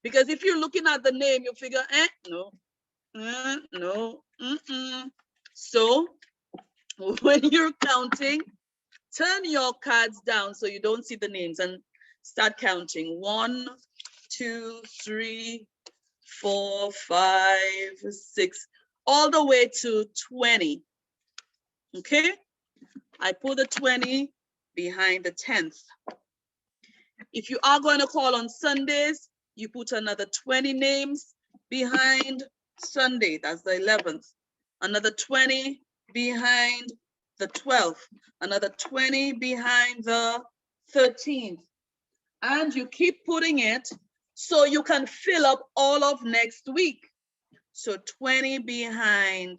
Because if you're looking at the name, you figure, no, no, So when you're counting, turn your cards down so you don't see the names and start counting. 1, 2, 3, 4, 5, 6, all the way to 20. Okay, I put the 20 behind the 10th. If you are going to call on Sundays, you put another 20 names behind Sunday, that's the 11th. Another 20 behind the 12th. Another 20 behind the 13th. And you keep putting it so you can fill up all of next week. So 20 behind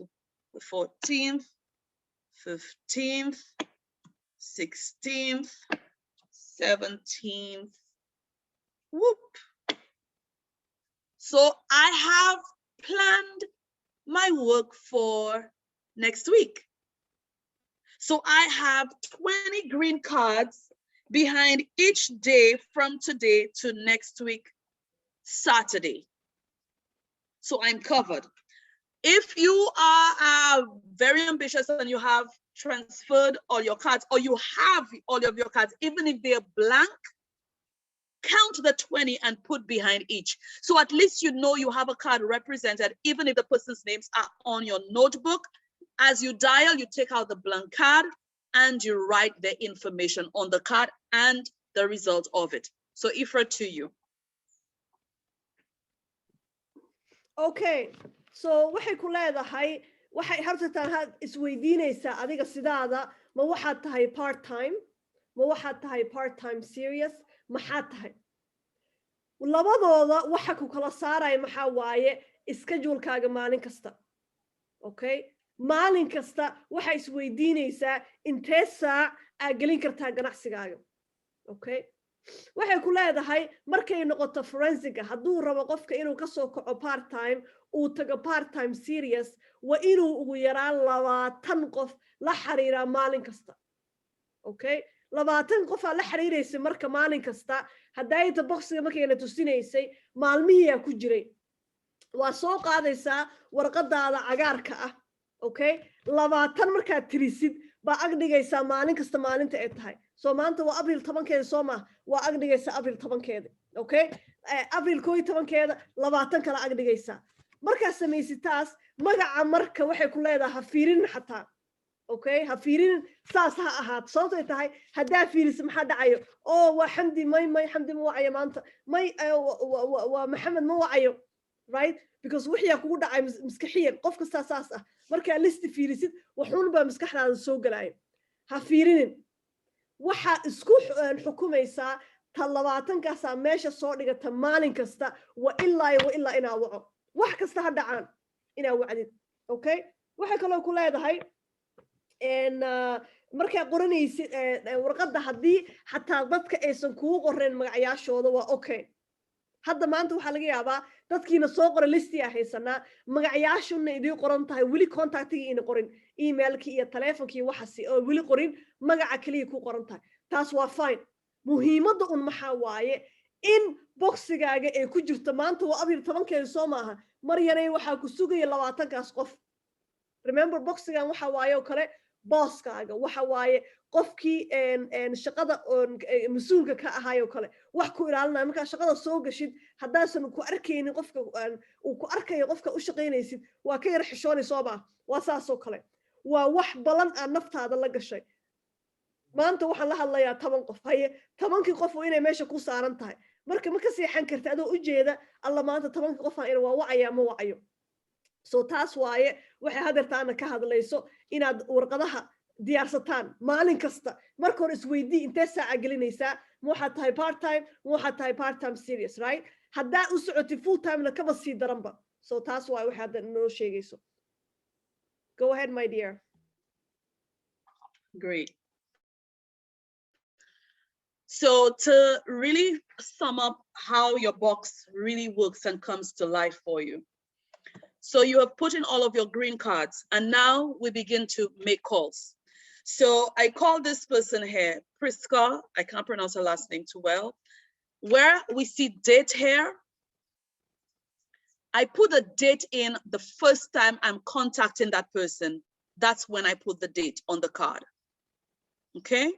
the 14th, 15th, 16th, 17th. Whoop. So I have planned my work for next week. So I have 20 green cards behind each day from today to next week, Saturday. So I'm covered. If you are very ambitious and you have transferred all your cards, or you have all of your cards, even if they're blank, count the 20 and put behind each. So at least you know you have a card represented, even if the person's names are on your notebook. As you dial, you take out the blank card and you write the information on the card and the result of it. So Ifra, to you. Okay, so waxay ku leedahay waxay hartataan isweydiinaysaa adiga sidaada ma waxaad tahay part time ma waxaad tahay part time serious maxaad tahay labadooda waxa ku kala saaraya maxaa waaye schedule-kaaga maalin kasta. Okay, maalin kasta waxay isweydiinaysaa intee saac aad gelin kartaa ganacsigaaga. Okay, waxay ku leedahay markay noqoto forensiga hadduu rabo qofka inuu ka soo kaco part time uu tago part time serious waa inuu ugu yaraan 20 qof la xiriiraa maalin kasta. Okay, 20 qof la xiriiraysa marka maalin kasta hadday ta boxga markayna tusinaysay maalmihii ku jiray waa soo qaadaysaa warqadaada cagaarka ah. Okay, 20 markaad tirisid ba ag dhigaysaa maalin kasta maalinta ay tahay. So maanta waa April 10keeda soo ma waa ag dhigaysaa April 10keeda. Okay, April 11keeda 20 kala ag dhigaysaa. Markaa samaysid taas magaca marka waxay ku leedahay ha fiirin xataa. Okay, ha fiirin saas ha ahaat sababtay tahay haddaa fiirisid maxaa dhacayo oo waa xamdi may xamdi ma wacayo maanta may waa maxamed ma wacayo, right? Because wixii kugu dhacay maskaxiyan qof kasta saas ah marka list fiirisid wuxuun baa maskaxdaada soo galay. Ha fiirinin waxa isku xukumaysaa ta 20kaas meesha soo dhigata maalin kasta waa ilaa inaa waco wax kasta ha dhacaan inaa wacdid. Okay, waxa kale oo ku leedahay markay qoranaysid warqadda haddii xataa dadka aysan kugu qoreen magacayaashooda waa okay. hadda maanta waxaa laga yaabaa dadkiina soo qora listi ah haysanaa magacayaashuna idii qoran tahay weli contactigi ina qorin emailkii iyo telefonkii waxaasi oo weli qorin magaca kaliya ku qoran tahay taas waa fine. muhiimadda un maxaa waaye in boxigaaga ay ku jirto maanta waa April 10keeda soo maaha maryanay waxaa ku sugaya 20kaas qof. Remember boxigan waxa waaye oo kale bosskaaga waxa waaye qofkii shaqada mas'uulka ka ahaayoo kale wax ku ilaalinaya marka shaqada soo gashid haddaasan ku arkaynin qofka uu ku arkayo qofka u shaqaynaysid waa ka yar xishoonayso ba waa saasoo kale waa wax balan aan naftaada la gashay. maanta waxaan la hadlayaa 10 qof haye 10kii qof oo inay meesha ku saaran tahay marka ma ka seexan karta adoo u jeeda alla maanta 10 qof aan waa wacaya ma wacayo. So taas waaye waxay hadartaana ka hadlayso inaad warqadaha diyaarsataan maalin kasta marka hore isweydii intee saaca gelinaysaa ma waxaad tahay part time ma waxaad tahay part time serious, right? haddaa u socotay full time na kaba sii daranba. So taas waaye waxay hadda noo sheegayso. Go ahead my dear. Great. So to really sum up how your box really works and comes to life for you, So you have put in all of your green cards, and now we begin to make calls. So I call this person here, Priska. I can't pronounce her last name too well. Where we see date here, I put a date in the first time I'm contacting that person. That's when I put the date on the card. Okay?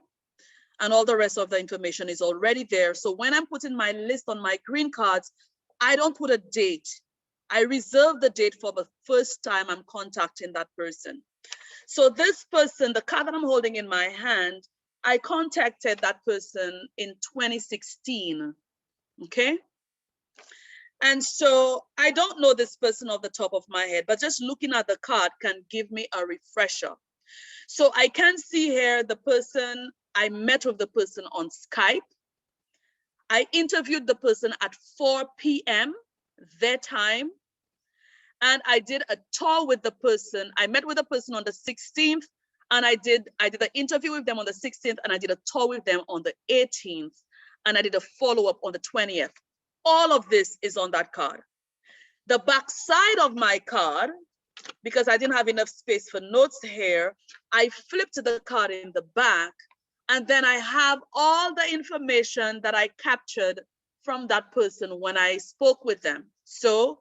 And all the rest of the information is already there. So when I'm putting my list on my green cards, I don't put a date. I reserve the date for the first time I'm contacting that person. So this person, the card that I'm holding in my hand, I contacted that person in 2016, okay? And so I don't know this person off the top of my head, but just looking at the card can give me a refresher. So I can see here the person, I met with the person on Skype. I interviewed the person at 4 p.m. their time. And I did a tour with the person. I met with the person on the 16th, and I did an interview with them on the 16th, and I did a tour with them on the 18th, and I did a follow-up on the 20th. All of this is on that card. The back side of my card, because I didn't have enough space for notes here, I flipped the card in the back, and then I have all the information that I captured from that person when I spoke with them. So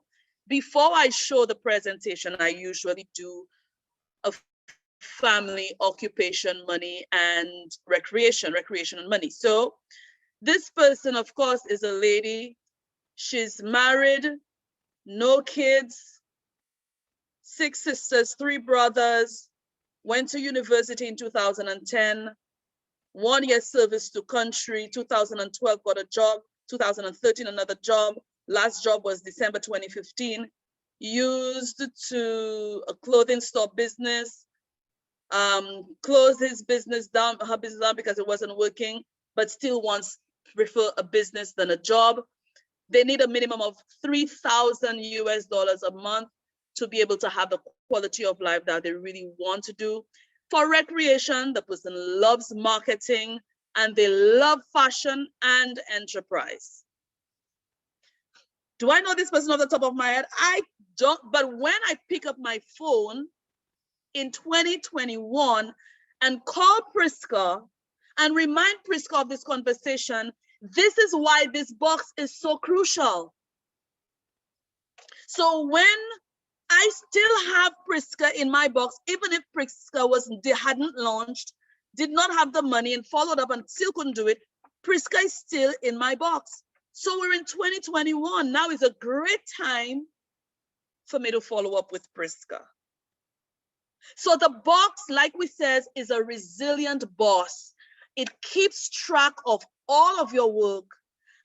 before I show the presentation, I usually do a family, occupation, money, and recreation and money. So this person, of course, is a lady. She's married, no kids, 6 sisters, 3 brothers, went to university in 2010, 1 year service to country, 2012 got a job, 2013 another job, last job was December 2015, used to a clothing store business, closed her business down because it wasn't working, but still prefer a business than a job. They need a minimum of $3,000 US a month to be able to have the quality of life that they really want to do. For recreation, the person loves marketing and they love fashion and enterprise. Do I know this person off the top of my head? I don't, but when I pick up my phone in 2021 and call Priska and remind Priska of this conversation, this is why this box is so crucial. So when I still have Priska in my box, even if Priska hadn't launched, did not have the money and followed up and still couldn't do it, Priska is still in my box. So we're in 2021. Now is a great time for me to follow up with Priska. So the box, like we said, is a resilient boss. It keeps track of all of your work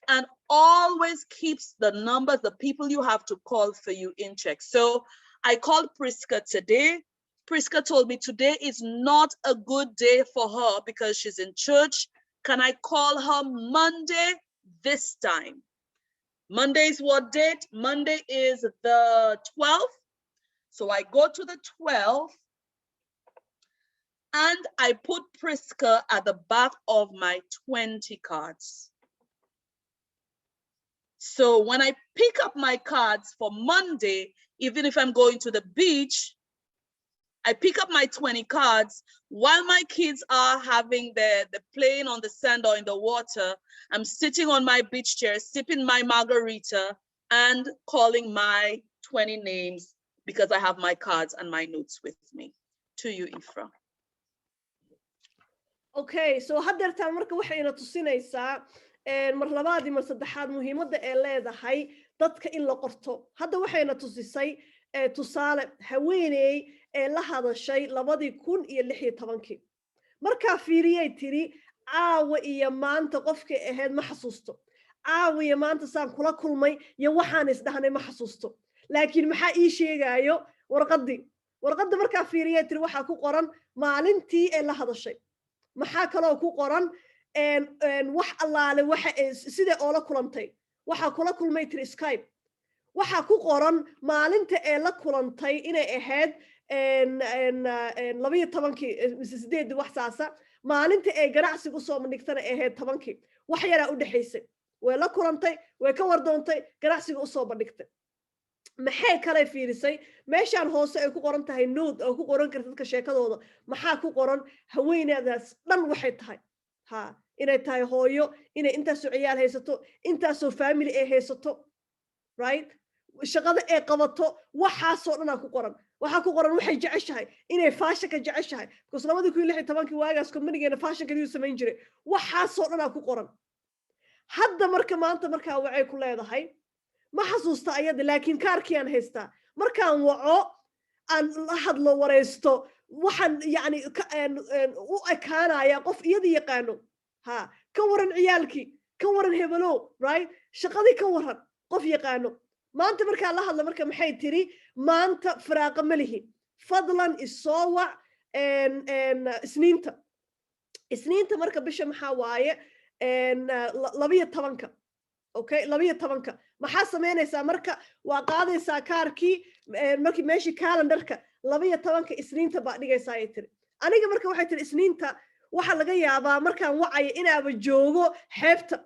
and always keeps the numbers, the people you have to call for you in check. So I called Priska today. Priska told me today is not a good day for her because she's in church. Can I call her Monday this time? Monday is what date? Monday is the 12th. So I go to the 12th and I put Priska at the back of my 20 cards. So when I pick up my cards for Monday, even if I'm going to the beach, I pick up my 20 cards while my kids are having the playing on the sand or in the water. I'm sitting on my beach chair, sipping my margarita and calling my 20 names because I have my cards and my notes with me. To you, Ifra. Okay, so haddeertaan marka waxayna tusinaysaa mar labaadii mar saddexaad muhiimadda ay leedahay dadka in la qorto. Hadda waxayna tusisay tusaale haweeney ee la hadashay 2016. Markaa fiiriyay tiri caawa iyo maanta qofka ahayd ma xasuusto. Caawa iyo maanta saan kula kulmay iyo waxaan isdhahnay ma xasuusto. Laakiin maxaa ii sheegayo warqadii. Warqadda markaa fiiriyay tiri waxa ku qoran maalintii ee la hadashay. maxaa kaloo ku qoran wax allaale waxa sida oo la kulantay waxa kula kulmay tir Skype waxa ku qoran maalinta ee la kulantay inay ahayd 12 wax saasa maalinta ee ganacsiga u soo bandhigtana ahayd 10 wax yara u dhaxaysay way la kulantay way ka wardoontay ganacsiga u soo bandhigtay maxay kale fiirisay meeshaan hoose ay ku qoran tahay note oo ku qoran karta dadka sheekadooda maxaa ku qoran haweeneydaas dhan waxay tahay ha inay tahay hooyo inay intaasoo ciyaal haysato intaasoo family ay haysato right shaqada ay qabato waxaasoo dhan ku qoran waxaa ku qoran waxay jeceshahay inay fashion-ka jeceshahay because 2016 waagaas company-geena fashion-ka inuu samayn jiray waxaasoo dhan ku qoran hadda maanta markaa waxay ku leedahay ma xasuusta ayada laakiin kaarkii aan haystaa markaan waco aan la hadlo wareysto waxaan yani u ekaanaya qof iyada yaqaano ha ka waran ciyaalkii ka waran hebelo right shaqadii ka waran qof yaqaano maanta markaa la hadlo marka maxay tiri maanta firaaqa ma lihi fadlan isoo wac isniinta marka bisha maxaa waaye 12 okay 12 maxaa sameynaysaa marka waa qaadaysaa kaarkii markii meeshii calendarka 12 isniinta baa dhigaysaa ay tiri aniga marka waxay tiri isniinta waxa laga yaabaa markaan wacaya inaaba joogo xeebta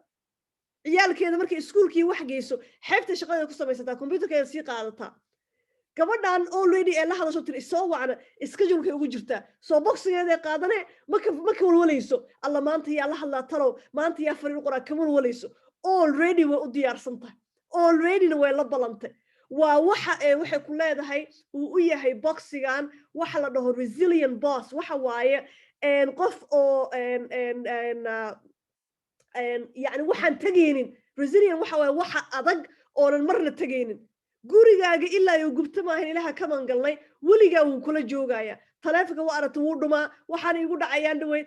ciyaalkeeda markay iskuulkii wax geyso xeebta shaqadeeda ku samaysataa computerkeeda sii qaadataa gabadhan already ee la hadasho tiri soo wacna schedule-kay ugu jirtaa soo boxingeeda qaadane ma ka walwalayso alla maanta yaa la hadlaa talow maanta yaa fariin qoraa kama walwalayso already way u diyaarsan tahay already way la balantay waa waxay ku leedahay uu u yahay boxigan waxa la dhaho resilient boss waxa waaye qof oo yani waxaan tagaynin resilient waxa waaye waxa adag oonan marna tagaynin gurigaaga ilaa uu gubto maahan ilaha ka mangalnay weligaa wuu kula joogaya taleefanka waa aragta wuu dhumaa waxaan igu dhacayaan dhawey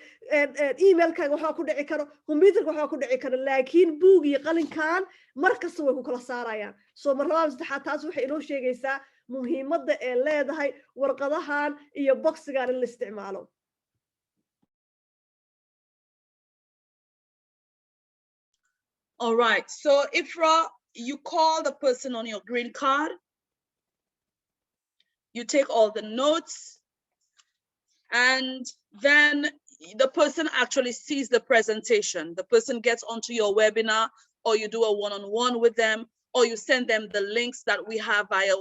emailkaaga waxaa ku dhici karo computerka waxaa ku dhici karo laakiin buug iyo qalinkan mar kasta way ku kala saarayaan soo mar labaad saddexaad taas waxay inoo sheegaysaa muhiimadda ee leedahay warqadahan iyo boxigan in la isticmaalo All right, so Ifra, you call the person on your green card, you take all the notes, and then the person actually sees the presentation. The person gets onto your webinar, or you do a one-on-one with them, or you send them the links that we have via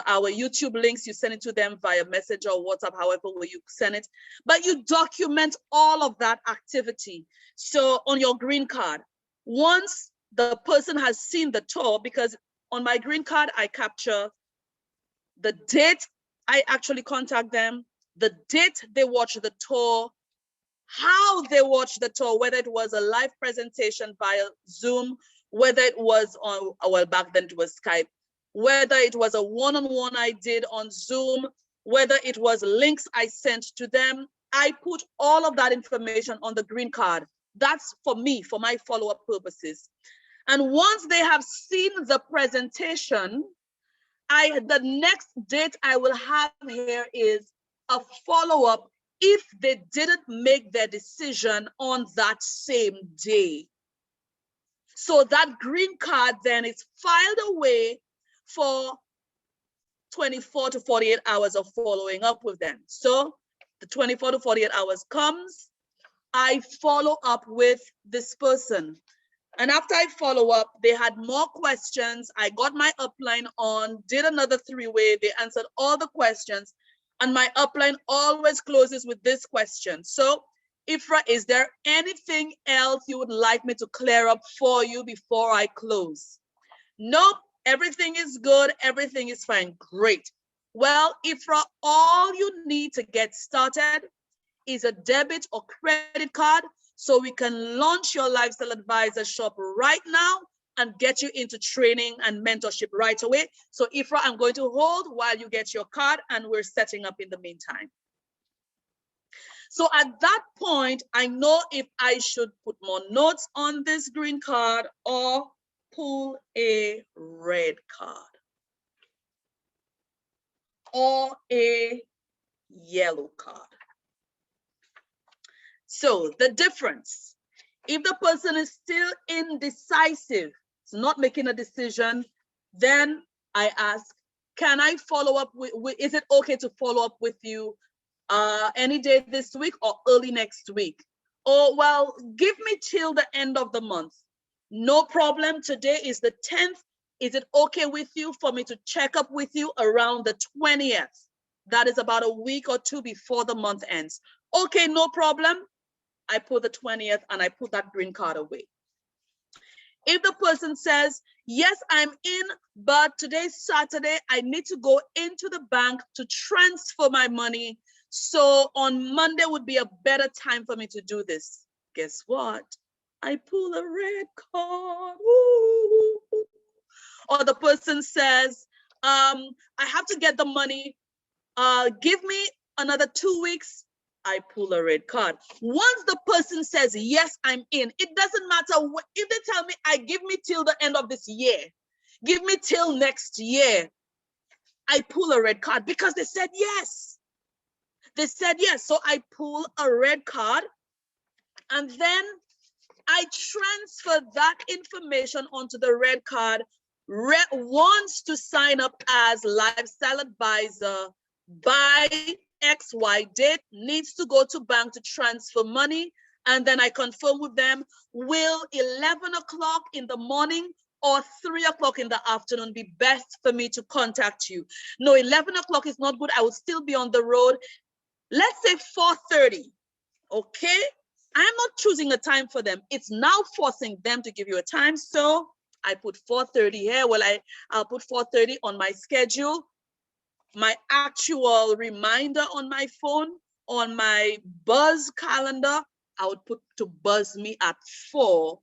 our YouTube links. You send it to them via message or WhatsApp, however way you send it. But you document all of that activity. So on your green card, once the person has seen the tour, because on my green card, I capture the date I actually contact them, the date they watch the tour, how they watch the tour, whether it was a live presentation via Zoom, whether it was on, well, back then it was Skype, whether it was a one-on-one I did on Zoom, whether it was links I sent to them. I put all of that information on the green card. That's for me, for my follow-up purposes. And once they have seen the presentation, the next date I will have here is a follow-up if they didn't make their decision on that same day. So that green card then is filed away for 24 to 48 hours of following up with them. So the 24 to 48 hours comes, I follow up with this person. And after I follow up, they had more questions. I got my upline on, did another 3-way. They answered all the questions. And my upline always closes with this question. So, Ifra, is there anything else you would like me to clear up for you before I close? Nope, everything is good. Everything is fine. Great. Well, Ifra, all you need to get started is a debit or credit card, so we can launch your Lifestyle Advisor shop right now and get you into training and mentorship right away. So Ifra, I'm going to hold while you get your card, and we're setting up in the meantime. So at that point, I know if I should put more notes on this green card or pull a red card or a yellow card. So the difference, if the person is still indecisive, it's not making a decision, then I ask, can I follow up with is it okay to follow up with you any day this week or early next week? Or, well, give me till the end of the month. No problem. Today is the 10th. Is it okay with you for me to check up with you around the 20th? That is about a week or two before the month ends. Okay, no problem. I put the 20th and I put that green card away. If the person says, yes, I'm in, but today's Saturday, I need to go into the bank to transfer my money. So on Monday would be a better time for me to do this. Guess what? I pull a red card. Woo. Or the person says, I have to get the money. Give me another 2 weeks. I pull a red card. Once the person says, yes, I'm in, it doesn't matter what, if they tell me, give me till the end of this year, give me till next year, I pull a red card because they said yes. They said yes. So I pull a red card and then I transfer that information onto the red card. Wants to sign up as lifestyle advisor by XY date, needs to go to bank to transfer money. And then I confirm with them, will 11 o'clock in the morning or 3 o'clock in the afternoon be best for me to contact you? No, 11 o'clock is not good. I will still be on the road. Let's say 4:30, okay? I'm not choosing a time for them. It's now forcing them to give you a time. So I put 4:30 here. Well, I'll put 4:30 on my schedule. My actual reminder on my phone, on my buzz calendar, I would put to buzz me at 4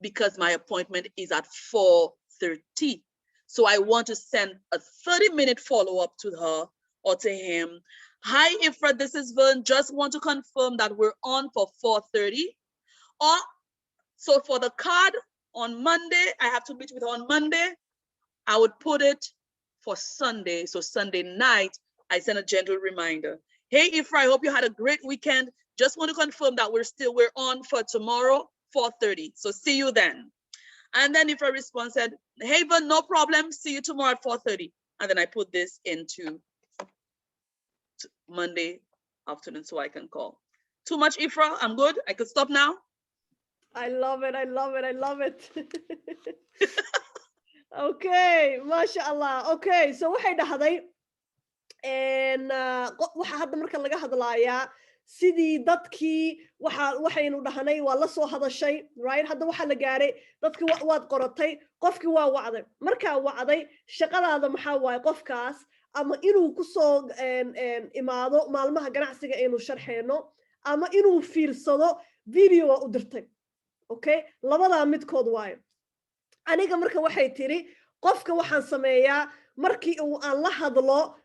because my appointment is at 4:30. So I want to send a 30-minute follow-up to her or to him. Hi, Ifra, this is Vern. Just want to confirm that we're on for 4:30. Or so for the card on Monday, I have to meet with her on Monday. I would put it for Sunday. So Sunday night, I send a gentle reminder. Hey, Ifra, I hope you had a great weekend. Just want to confirm that we're on for tomorrow, 4:30. So see you then. And then Ifra responds, said, hey, Vern, no problem. See you tomorrow at 4:30. And then I put this into Monday afternoon so I can call. Too much, Ifra? I'm good. I could stop now. I love it. I love it. I love it. Okay, mashallah. Okay, so waxay dhahday waxa hadda marka laga hadlayaa sidii dadkii waxaynu dhahnay waa la soo hadashay, right? Hadda waxa la gaaray dadkii waad qoratay, qofkii waa wacday. Markaa wacday, shaqadaada maxaa waaye qofkaas ama inuu ku soo imaado maalmaha ganacsiga aynu sharxeeno ama inuu fiirsado video u dirtay. Okay, labada midkood waaye. aniga marka waxay tiri qofka waxaan sameeyaa markii uu aan la hadlo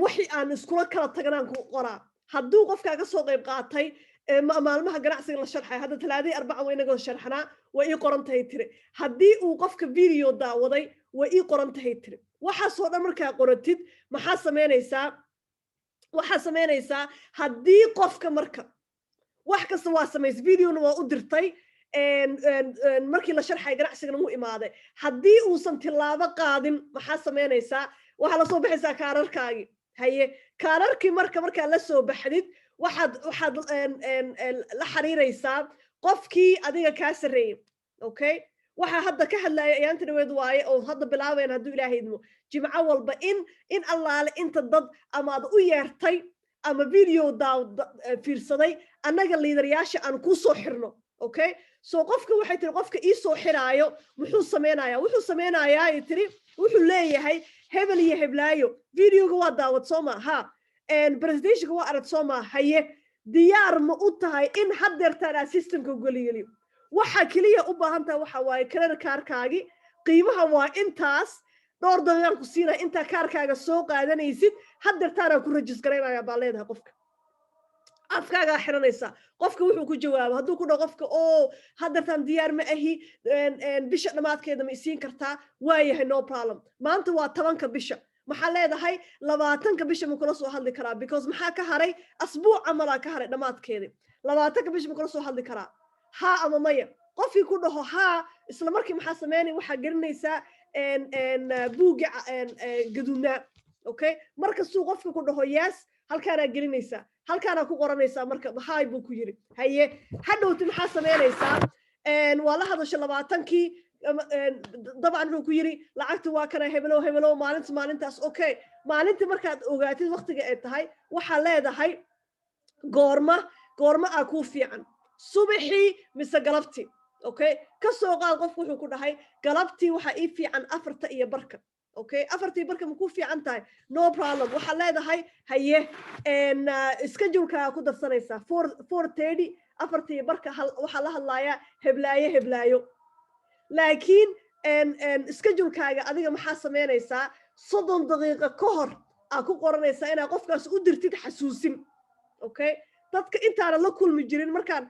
wixii aan iskula kala tagnaan ku qoraa hadduu qofkaaga soo qayb qaatay maalmaha ganacsiga la sharxay hadda 3-4 waynaga sharxnaa way ii qoran tahay tiri haddii uu qofka video daawaday way ii qoran tahay tiri waxa soo dhan markaa qoratid maxaa sameynaysaa haddii qofka marka wax kasta waa samays video-na waa u dirtay markii la sharxay ganacsiga mu imaaday haddii uusan tilaabo qaadin maxaa sameynaysaa waxa la soo bixaysaa kaararkaagi haye kaararkii marka la soo baxdid waxaad la xiriiraysaa qofkii adiga ka sareeyay okay waxa hadda ka hadlaya ayaanta dhaweed waaye oo hadda bilaabayna hadduu ilaahay idmo jimco walba in allaale inta dad amaad u yeertay ama video fiirsaday annaga liidarayaasha aan ku soo xirno okay so qofka waxay tiri qofka ii soo xiraayo wuxuu sameynayaa tiri wuxuu leeyahay hebel iyo heblaayo videoga waa daawad soo maaha presentationka waa arag soo maaha haye diyaar ma u tahay in haddeertaan systemka geliyo waxa kaliya u baahan tahay waxa waaye karar kaarkaagi qiimaha waa intaas dhowr daqiiqo ku siina inta kaarkaaga soo qaadanaysid haddeertaan ku register gareynaya baa leedahay qofka afkaaga xiranaysa qofka wuxuu ku jawaabo hadduu ku dhaw qofka oo haddeertaan diyaar ma ahi bisha dhamaadkeeda ma isiin kartaa waayahay no problem maanta waa 10ka bisha maxaa leedahay 20ka bisha ma kula soo hadli karaa because maxaa ka haray asbuuc amala ka haray dhamaadkeeda 20ka bisha ma kula soo hadli karaa ha ama maya qofkii ku dhaho ha isla markii maxaa sameynay waxa gelinaysaa buuga gaduudna okay marka suu qofka ku dhaho yes halkaana gelinaysaa halkaana ku qoranaysaa marka hay buu ku yiri haye hadhowti maxaa sameynaysaa waa la hadasho 20kii طبعا wuxuu ku yiri lacagta waa kana hebelo maalintaas okay maalinta markaad ogaatid waqtiga ay tahay waxa leedahay goorma aa ku fiican subaxii mise galabtii okay ka soo qaad qof wuxuu ku dhahay galabtii waxa ii fiican 4:00 okay 4:00 ma ku fiican tahay no problem waxa leedahay haye schedule-ka ku darsanaysa 4:30 4:00 waxa la hadlayaa heblaayo laakiin schedule-kaaga adiga maxaa sameynaysaa 30 daqiiqo ka hor aa ku qoranaysaa inaa qofkaas u dirtid xasuusin okay dadka intaana la kulmi jirin markaan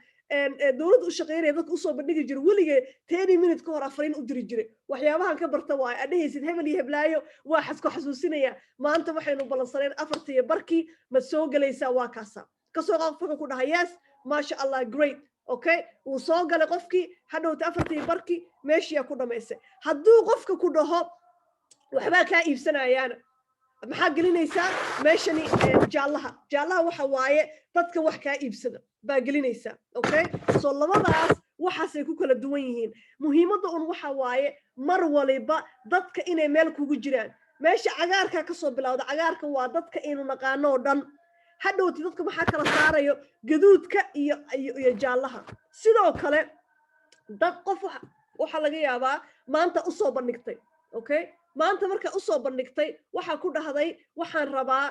dawladda u shaqeynaya dadka usoo bandhigi jiray weligee 10 minute ka hor afariin u diri jiray waxyaabahan ka barta waay adhahaysid hebel iyo heblaayo waa xasko xasuusinaya maanta waxaynu ballansaneen 4:00 ma soo galaysaa waa kaasa kasoo qaad qofka ku dhahay yes maasha allah great okay uu soo galay qofkii hadhowta 4:00 meeshii ku dhamaysay hadduu qofka ku dhaho waxbaa kaa iibsanayaan maxaa gelinaysaa meeshani jaallaha waxa waaye dadka wax kaa iibsada baa gelinaysaa okay soo labadaas waxaasay ku kala duwan yihiin muhiimadda waxa waaye mar waliba dadka inay meel kugu jiraan meesha cagaarka ka soo bilowda cagaarka waa dadka aynu naqaano oo dhan hadhowti dadka maxaa kala saarayo gaduudka iyo jaallaha sidoo kale dad qof waxa laga yaabaa maanta u soo bandhigtay okay maanta marka u soo bandhigtay waxa ku dhahday waxaan rabaa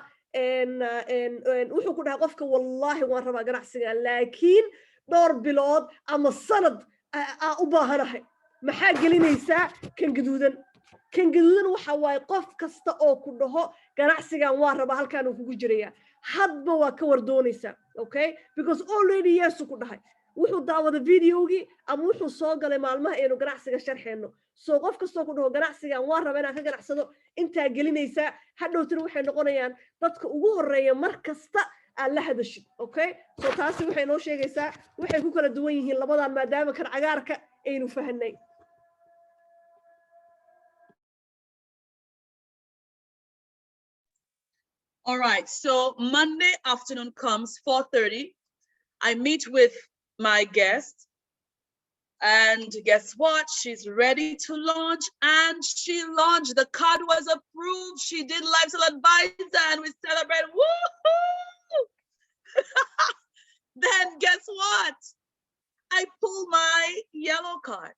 wuxuu ku dhahay qofka wallahi waan rabaa ganacsiga laakiin dhowr bilood ama sanad aa u baahanahay maxaa gelinaysaa kan gaduudan waxa waaye qof kasta oo ku dhaho ganacsigan waan rabaa halkaan uu kugu jiraya hadba waa ka wardoonaysaa okay because already yes ku dhahay wuxuu daawada videogii ama wuxuu soo galay maalmaha aynu ganacsiga sharxeeno soo qof kastoo ku dhaho ganacsigan waan rabaa inaan ka ganacsado intaa gelinaysaa hadhowtana waxay noqonayaan dadka ugu horeeya mar kasta aad la hadashid okay soo taasi waxay noo sheegaysaa waxay ku kala duwan yihiin labadan maadaama kan cagaarka aynu fahanay All right, so Monday afternoon comes 4:30. I meet with my guest, and guess what? She's ready to launch, and she launched. The card was approved. She did lifestyle advisor, and we celebrate. Woohoo! Then guess what? I pull my yellow card.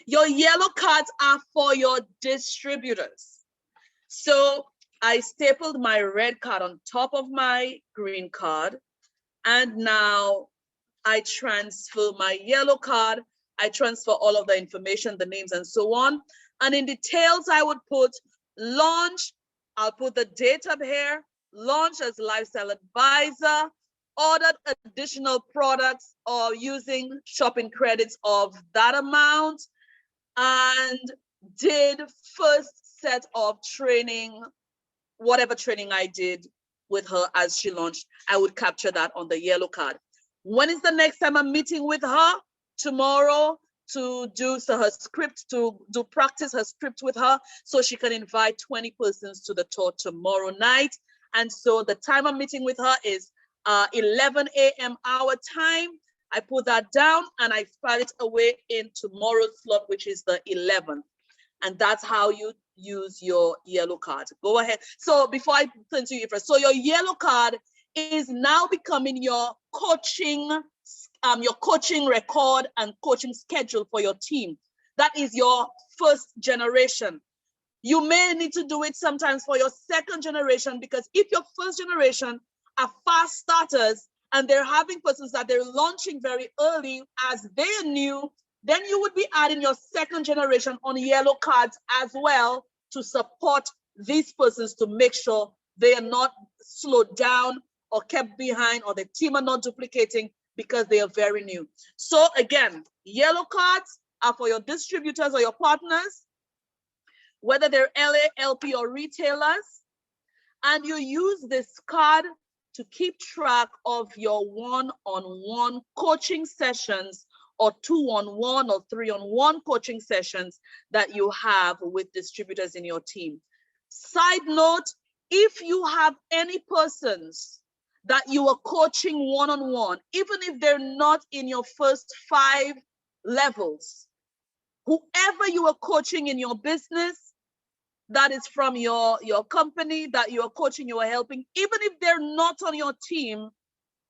Your yellow cards are for your distributors. So I stapled my red card on top of my green card, and now I transfer my yellow card. I transfer all of the information, the names and so on. And in details, I would put launch. I'll put the date up here, launch as lifestyle advisor, ordered additional products or using shopping credits of that amount, and did first set of training, whatever training I did with her as she launched. I would capture that on the yellow card. When is the next time I'm meeting with her? Tomorrow, to do her script, to do practice her script with her, so she can invite 20 persons to the tour tomorrow night. And so the time I'm meeting with her is 11 a.m. our time. I put that down and I file it away in tomorrow's slot, which is the 11th. And that's how you use your yellow card. Go ahead. So before I turn to you first, so your yellow card is now becoming your coaching record and coaching schedule for your team. That is your first generation. You may need to do it sometimes for your second generation, because if your first generation are fast starters and they're having persons that they're launching very early as they are new, then you would be adding your second generation on yellow cards as well to support these persons to make sure they are not slowed down or kept behind, or the team are not duplicating because they are very new. So again, yellow cards are for your distributors or your partners, whether they're LA, LP, or retailers. And you use this card to keep track of your one-on-one coaching sessions, or 2-on-1 or 3-on-1 coaching sessions that you have with distributors in your team. Side note, if you have any persons that you are coaching one-on-one, even if they're not in your first 5 levels, Whoever you are coaching in your business, that is from your company that you are coaching, you are helping, even if they're not on your team,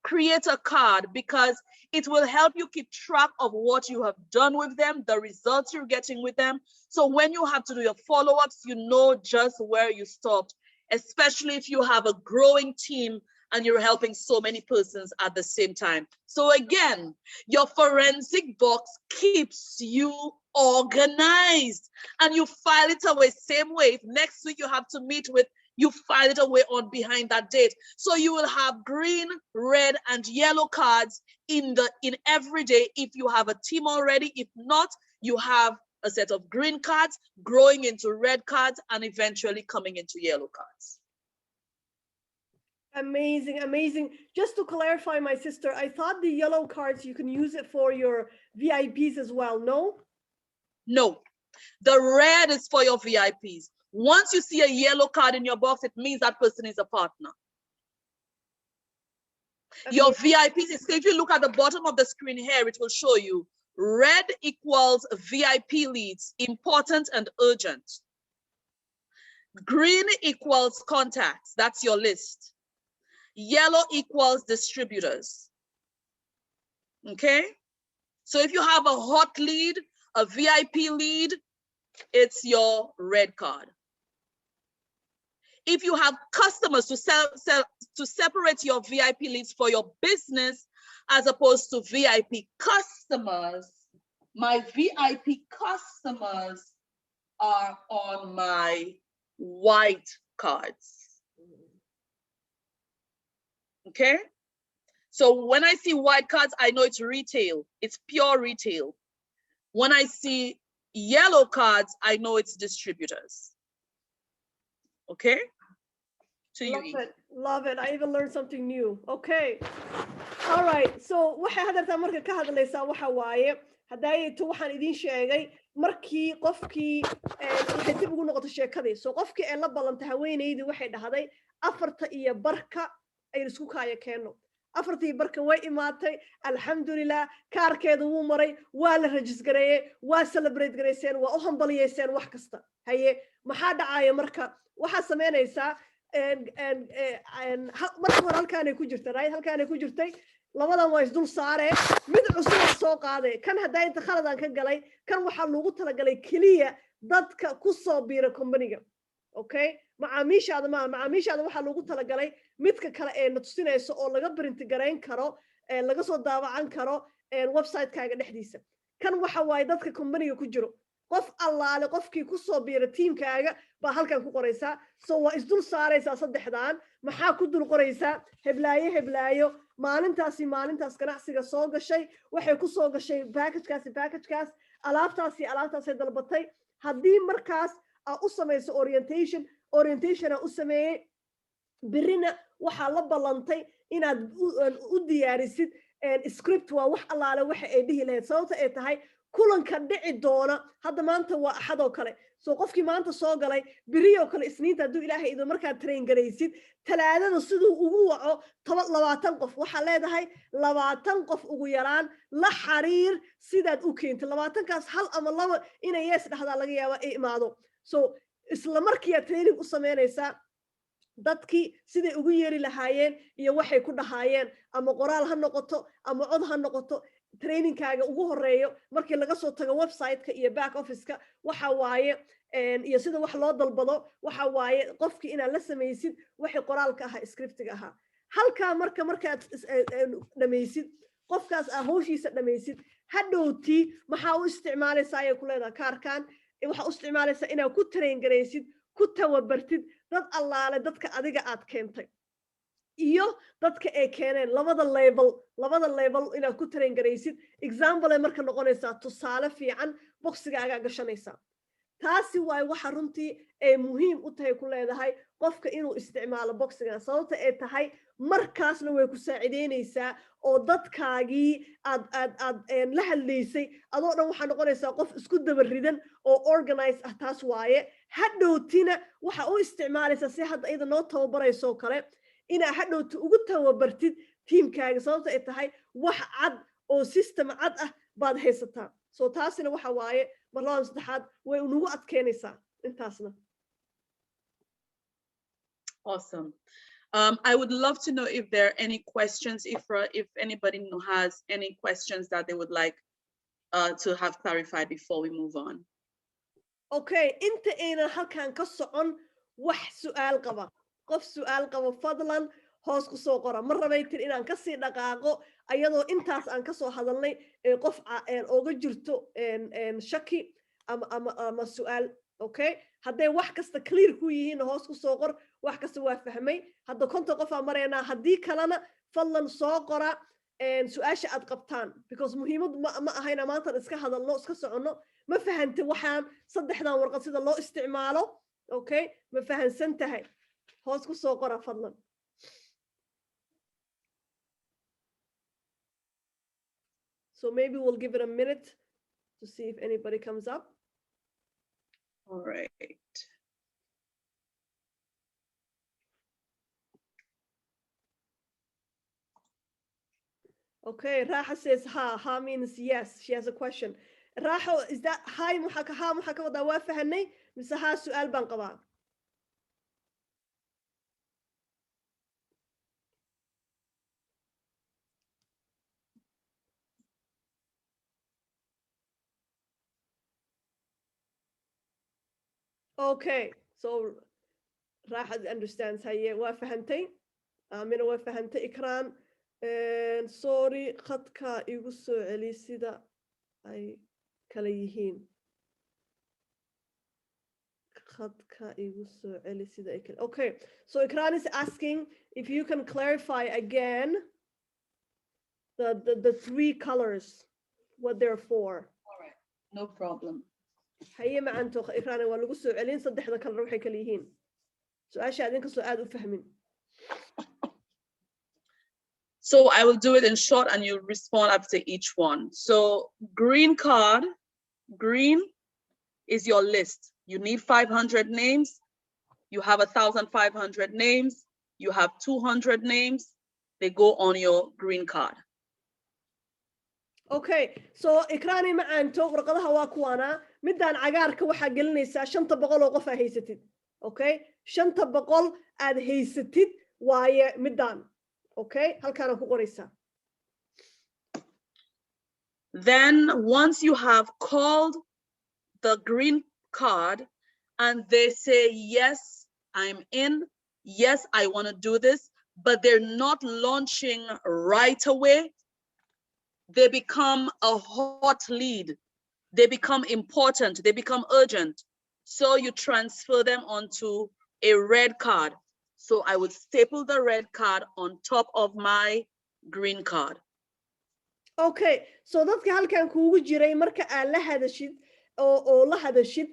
create a card, because it will help you keep track of what you have done with them, the results you're getting with them. So when you have to do your follow-ups, you know just where you stopped, especially if you have a growing team and you're helping so many persons at the same time. So again, your forensic box keeps you organized, and you file it away same way. If next week you have to meet with, you file it away on behind that date. So you will have green, red, and yellow cards in every day if you have a team already. If not, you have a set of green cards growing into red cards and eventually coming into yellow cards. Amazing, amazing. Just to clarify, my sister, I thought the yellow cards, you can use it for your VIPs as well, no? No, the red is for your VIPs. Once you see a yellow card in your box, it means that person is a partner. Okay. Your VIPs, if you look at the bottom of the screen here, it will show you red equals VIP leads, important and urgent. Green equals contacts, that's your list. Yellow equals distributors. Okay? So if you have a hot lead, a VIP lead, it's your red card. If you have customers to to separate your VIP leads for your business as opposed to VIP customers, my VIP customers are on my white cards. Okay? So when I see white cards, I know it's retail. It's pure retail. When I see yellow cards, I know it's distributors. Okay? To you. Love it. Love it. I even learned something new. Okay. All right. So waxay hadalta marka ka hadlaysaa waxa waaye hadaytu waxaan idin sheegay markii qofkii waxay dib ugu noqoto sheekadii. So qofkii ay la balantay haweeneydii waxay dhahday 4:00 ay isku kaaya keeno. 4:00 way imaatay, alxamdulillah, kaarkeedu wuu maray, waa la register-gareeyay, waa celebrate gareyseen, waa u hambaliyeyseen wax kasta. Haye maxaa dhacaya marka? Waxa sameynaysaa marka hore halkaanay ku jirta, right? Halkaanay ku jirtay, labadan waa isdul saare, mid cusub soo qaaday, kan hadday inta khaladan ka galay, kan waxaa loogu talagalay keliya dadka ku soo biira company-ga. Okay? macaamiishaada waxaa loogu talagalay midka kale ee na tusinayso oo laga print gareyn karo, laga soo daawacan karo website-kaaga dhexdiisa. Kan waxa waaye dadka company-ga ku jiro. qof allaale qofkii ku soo biira teamkaaga baa halkan ku qoraysaa. So waa isdul saaraysaa saddexdaan. maxaa ku dul qoraysaa? heblaayo maalintaas ganacsiga soo gashay, waxay ku soo gashay packagekaas, alaabtaasay dalbatay. haddii markaas aa u samayso orientation aa u sameeyey, birina waxaa la ballantay inaad u diyaarisid script. waa wax allaale waxa ay dhihi lahayd, sababta ay tahay kulanka dhici doona. hadda maanta waa axad oo kale, soo qofkii maanta soo galay biriyo kale isniinta hadduu ilaahay ido markaad train garaysid, talaadada siduu ugu waco 20 qof, waxaa leedahay 20 qof ugu yaraan la xiriir sidaad u keentay. 20kaas hal ama laba inay yees dhahdaa laga yaaba ay imaado. So isla markii aad training u sameynaysaa dadkii siday ugu yeeri lahaayeen iyo waxay ku dhahaayeen, ama qoraal ha noqoto ama cod ha noqoto. trainingkaaga ugu horeeyo markii laga soo tago website-ka iyo back office-ka waxa waaye iyo sida wax loo dalbado, waxa waaye qofkii inaad la samaysid wixii qoraalka ahaa, scriptiga ahaa. halkaa markaad dhamaysid, qofkaas aa hawshiisa dhamaysid, hadhowtii maxaa u isticmaalaysaa ayay ku leedahay kaarkan. waxaa u isticmaalaysaa inaad ku train garaysid, ku tababartid dad allaale dadka adiga aad keentay iyo dadka ay keeneen. labada level inaad ku train garaysid. example ay marka noqonaysaa tusaale fiican boxigaaga gashanaysaa. taasi waay waxa runtii ay muhiim u tahay ku leedahay qofka inuu isticmaalo boxiga, sababta ay tahay markaasna way ku saacideynaysaa oo dadkaagii aad la hadlaysay adoo dhan waxaa noqonaysaa qof isku daba ridan oo organize ah. taas waaye hadhowtina waxa u isticmaalaysaa si hadda iyada noo tababarayso kale inaa hadhowta ugu tababartid tiimkaaga, sababta ay tahay wax cad oo system cad ah baad haysataa. so taasina waxa waaye mar labaad saddexaad way nagu adkeynaysaa intaasna. Awesome. I would love to know if there are any questions, if anybody has any questions that they would like to have clarified before we move on. Okay, inta aynan halkan ka socon wax su'aal qaba. Qof su'aal qaba fadlan hoos ku soo qora. Ma rabaytin inaan ka sii dhaqaaqo ayadoo intaas aan ka soo hadalnay qof ooga jirto shaki ama su'aal. Okay, hadday wax kasta clear ku yihiin hoos ku soo qor, wax kasta waa fahmay. Hadda konton qof aan maraynaa, haddii kalena fadlan soo qora su'aasha aad qabtaan, because muhiimadu ma ahayna maanta iska hadalno iska soconno. Ma fahante waxaan saddexdan warqad sida loo isticmaalo. Okay, ma fahansan tahay hoos ku soo qora fadlan. So maybe we'll give it a minute to see if anybody comes up. All right. Okay, Raha says ha. Ha means yes. She has a question. Raha, is that hi muxaka ha muxaka wada waa fahanay mise ha su'aal baan qabaa? Okay, so Raha understands haye waa fahantay. Amina waa fahantay Ikran. Sorry, khadka igu soo celi sida ay kala yihiin. Khadka igu soo celi sida ay kala. Okay, so Ikran is asking if you can clarify again the three colors, what they're for. All right, no problem. Haye macanto Ikran waa lagu soo celin saddexda color waxay kala yihiin. Su'aasha adinka soo aad u fahmin. So I will do it in short and you respond after each one. So green card, green is your list. You need 500 names. You have 1,500 names. You have 200 names. They go on your green card. Okay, so Ikrani macanto warqadaha waa kuwana midaan cagaarka waxa gelinaysaa 500 oo qof haysatid. Okay, 500 aad haysatid waaye midaan. Okay, halkaana ku qoraysaa. Then once you have called the green card and they say, yes, I'm in, yes, I want to do this, but they're not launching right away, they become a hot lead. They become important, they become urgent. So you transfer them onto a red card. So I would staple the red card on top of my green card. Okay, so dadka halkan kuugu jiray marka aad la hadashid oo la hadashid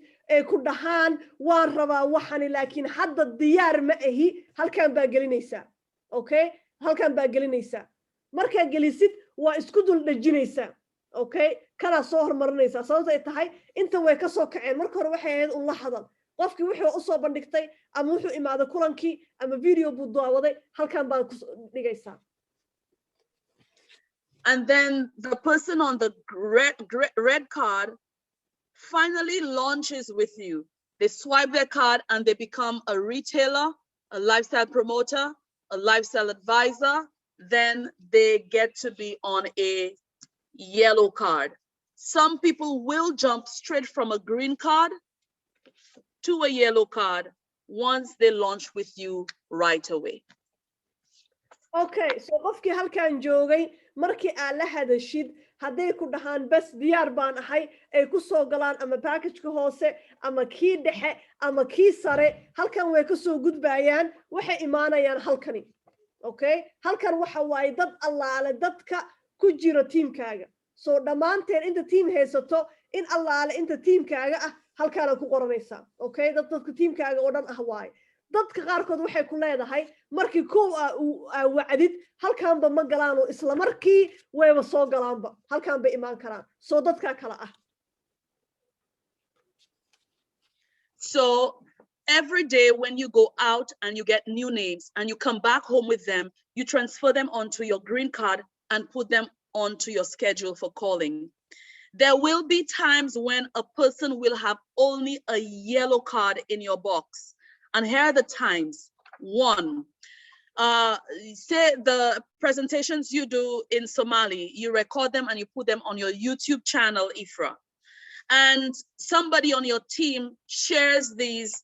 ku dhahaan waan rabaa waxani laakiin hadda diyaar ma ahi halkan baa gelinaysaa. Okay, halkan baa gelinaysaa. Marka gelisid waa isku dul dhajinaysaa. Okay, kana soo hormarinaysaa. Sababta ay tahay inta way ka soo kaceen marka hore waxay ahayd un la hadal. Qofkii wuxuu u soo bandhigtay ama wuxuu imaado kulankii ama video buu daawaday halkan baan ku dhigaysaa. And then the person on the red card finally launches with you. They swipe their card and they become a retailer, a lifestyle promoter, a lifestyle advisor. Then they get to be on a yellow card. Some people will jump straight from a green card to a yellow card once they launch with you right away. Okay, so qofkii halkan joogay markii aad la hadashid hadday ku dhahaan bas diyaar baan ahay ay ku soo galaan ama package-ka hoose ama kii dhexe ama kii sare halkan way ka soo gudbayaan waxay imaanayaan halkani. Okay, halkan waxa waaye dad allaale dadka ku jira teamkaaga. So dhammaanteen inta team haysato in allaale inta teamkaaga ah halkaana ku qoranaysaa. Okay, dadka teamkaaga oo dhan ah waaye. dadka qaarkood waxay ku leedahay markii koow wacdid halkaanba ma galaan oo isla markii wayba soo galaanba halkaan bay imaan karaan soo dadka kala ah. So every day when you go out and you get new names and you come back home with them, you transfer them onto your green card and put them onto your schedule for calling. There will be times when a person will have only a yellow card in your box. And here are the times. One, say the presentations you do in Somali, you record them and you put them on your YouTube channel, Ifra. And somebody on your team shares these,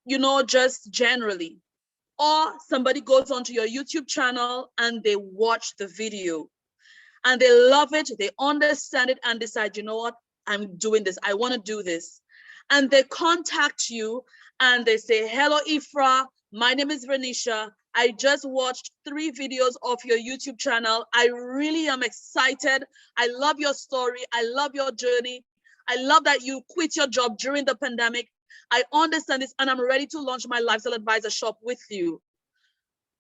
you know, just generally. Or somebody goes onto your YouTube channel and they watch the video and they love it, they understand it and decide, you know what, I'm doing this, I want to do this. And they contact you and they say, hello, Ifra, my name is Vernisha. I just watched 3 videos of your YouTube channel. I really am excited. I love your story. I love your journey. I love that you quit your job during the pandemic. I understand this and I'm ready to launch my lifestyle advisor shop with you.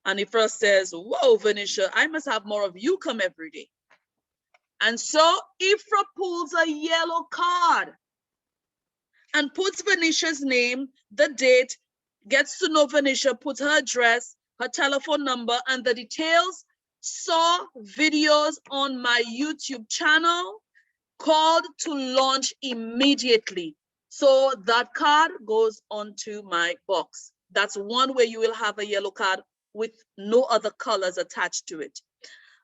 And Ifra says, whoa, Vernisha, I must have more of you come every day. And so Ifra pulls a yellow card and puts Vernisha's name, the date, gets to know Vernisha, puts her address, her telephone number, and the details. Saw videos on my YouTube channel, called to launch immediately. So that card goes onto my box. That's one way you will have a yellow card with no other colors attached to it.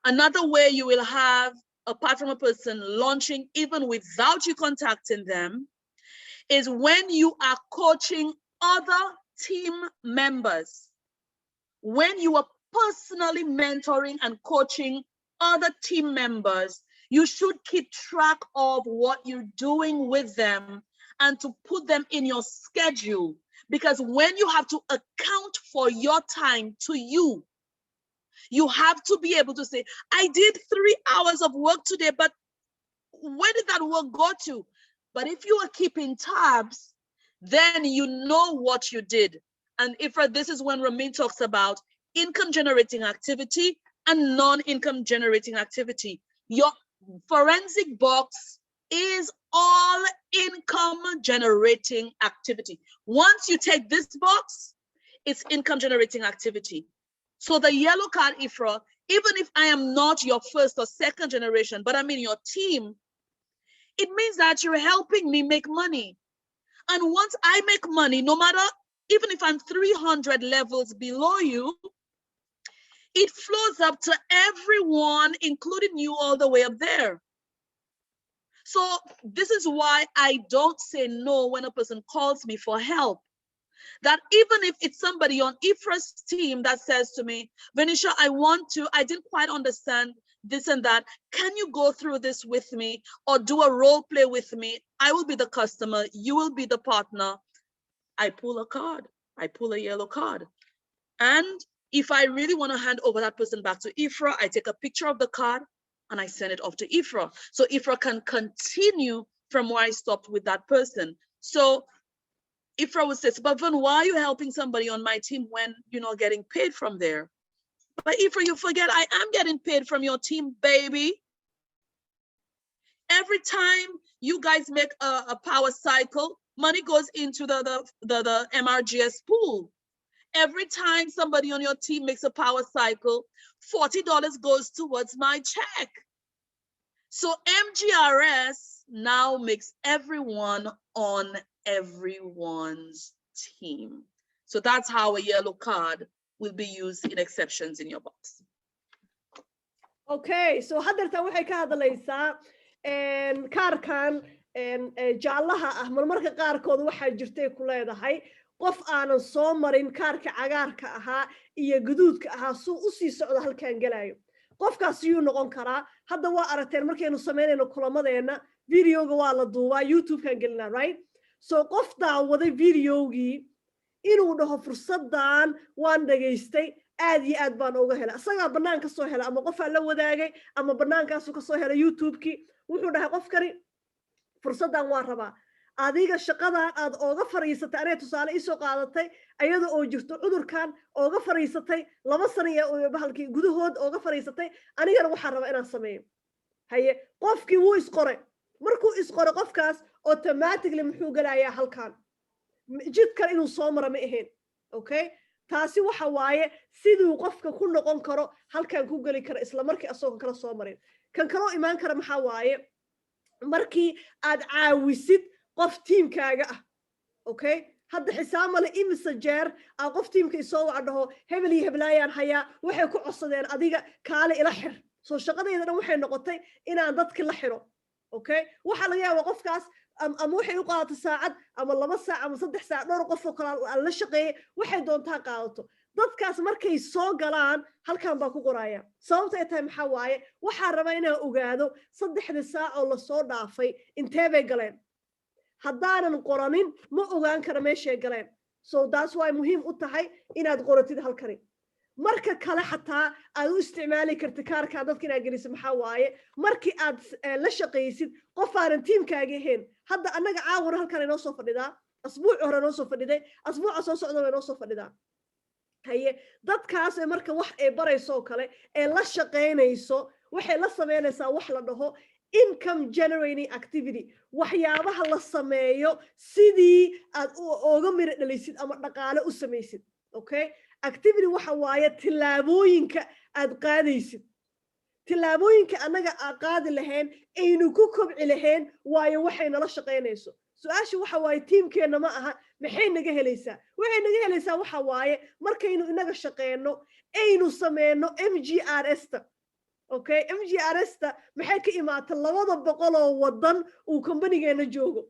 Another way you will have, apart from a person launching even without you contacting them, is when you are coaching other team members. When you are personally mentoring and coaching other team members, you should keep track of what you're doing with them and to put them in your schedule. Because when you have to account for your time to you, you have to be able to say, I did 3 hours of work today, but where did that work go to? But if you are keeping tabs, then you know what you did. And Ifra, this is when Ramin talks about income generating activity and non-income generating activity. Your forensic box is all income generating activity. Once you take this box, it's income generating activity. So the yellow card, Ifra, even if I am not your first or second generation, but I'm in your team, it means that you're helping me make money. And once I make money, no matter, even if I'm 300 levels below you, it flows up to everyone, including you all the way up there. So this is why I don't say no when a person calls me for help. That even if it's somebody on Ifra's team that says to me, Vernisha, I didn't quite understand this and that. Can you go through this with me or do a role play with me? I will be the customer. You will be the partner. I pull a card. I pull a yellow card. And if I really want to hand over that person back to Ifra, I take a picture of the card and I send it off to Ifra. So Ifra can continue from where I stopped with that person. So Ifra would say, but Vern, why are you helping somebody on my team when you're not getting paid from there? But Ifra, you forget I am getting paid from your team, baby. Every time you guys make a power cycle, money goes into the MRGS pool. Every time somebody on your team makes a power cycle, $40 goes towards my check. So MGRS now makes everyone on everyone's team. So that's how a yellow card will be used in exceptions in your box. Okay, so haddeertan waxay ka hadlaysaa kaarkan jaallaha ah marmarka qaarkood waxaa jirtay ku leedahay qof aanan soo marin kaarka cagaarka ahaa iyo guduudka ahaa suu u sii socdo halkan galayo qofkaas yuu noqon karaa hadda waa aragteen markaynu samaynayno kulamadeena videoga waa la duubaa YouTube-kan gelinaa right so qof daawaday videogii inuu dhaho fursadan waan dhageystay aad iyo aad baan uga helay asaga banaan ka soo helay ama qof aan la wadaagay ama banaankaas ka soo helay YouTube-ki wuxuu dhahay qofkani fursadan waan rabaa adiga shaqadan aad ooga fariisatay anay tusaale isoo qaadatay ayada oo jirto cudurkan ooga fariisatay 2 sano iyo bahalkii gudahood ooga fariisatay anigana waxaan rabaa inaan sameeyo haye qofkii wuu isqoray markuu isqoro qofkaas automatically muxuu galayaa halkan jidkan inuu soo maro ma ahayn okay taasi waxa waaye siduu qofka ku noqon karo halkan ku gali kara isla markii asoo kala soo marin kan kale imaan kara maxaa waaye markii aad caawisid qof tiimkaaga ah okay hadda xisaab male imise jeer aa qof tiimka isoo waca dhaho hebel iyo heblaayaan hayaa waxay ku codsadeen adiga kaale ila xir soo shaqadayda dhan waxay noqotay inaan dadka la xiro okay waxa laga yaabaa qofkaas ama waxay u qaadato saacad ama 2 saac ama 3 saac dhowr qof oo kale la shaqeeyay waxay doontaa qaadato dadkaas markay soo galaan halkan baa ku qoraya sababta ay tahay maxaa waaye waxaa rabaa inaan ogaado 3 saac oo la soo dhaafay intee bay galeen haddaanan qoranin ma ogaan kara meeshay galeen so that's why muhiim u tahay inaad qoratid halkani marka kale xataa aad u isticmaali karta kaarka dadka inaad geliso maxaa waaye markii aad la shaqaysid qof aanan tiimkaaga ahayn hadda annaga caawar halkan inoo soo fadhidaa asbuuc hore inoo soo fadhiday asbuuca soo socda inoo soo fadhidaa haye dadkaas marka wax ay barayso kale ee la shaqaynayso waxay la sameynaysaa wax la dhaho income generating activity waxyaabaha la sameeyo sidii aad uga miro dhalisid ama dhaqaale u samaysid okay activity waxa waaye tillaabooyinka aad qaadaysid tillaabooyinka annaga aan qaadi lahayn aynu ku kobci lahayn waayo waxay nala shaqaynayso su-aasha waxa waaye tiimkeenna ma aha maxay naga helaysaa waxay naga helaysaa waxa waaye markaynu inaga shaqeyno aynu sameyno mgrsta okay mgrsta maxay ka imaata 200 oo wadan uu companigeena joogo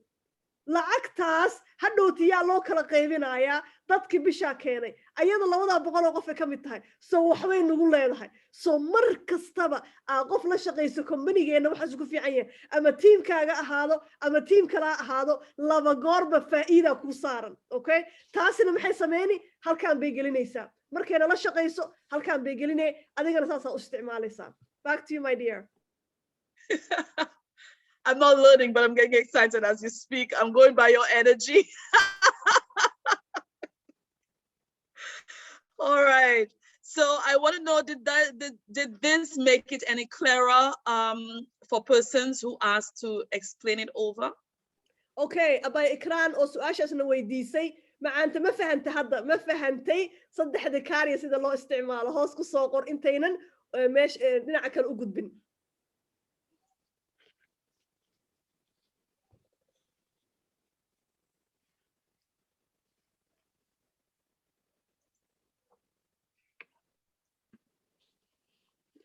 lacagtaas hadhowtiyaa loo kala qaybinayaa dadkii bishaa keenay ayada 200 oo qof ay ka mid tahay so waxbay nagu leedahay so mar kastaba qof la shaqayso companigeena waxaas ku fiican yahay ama tiimkaaga ahaado ama tiim kala ahaado laba goorba faa'iida ku saaran okay taasina maxay sameeyni halkaan bay gelinaysaa markayna la shaqayso halkaan bay gelinay adigana saas u isticmaalaysaa back to you my dear I'm not learning, but I'm getting excited as you speak. I'm going by your energy. All right. So I want to know, did this make it any clearer for persons who asked to explain it over? Okay, abay ikran oo su'aashaasna weydiisay maanta ma fahantay hadda ma fahantay saddexda kaariya sida loo isticmaalo hoos ku soo qor intaynan meesh dhinaca kale u gudbin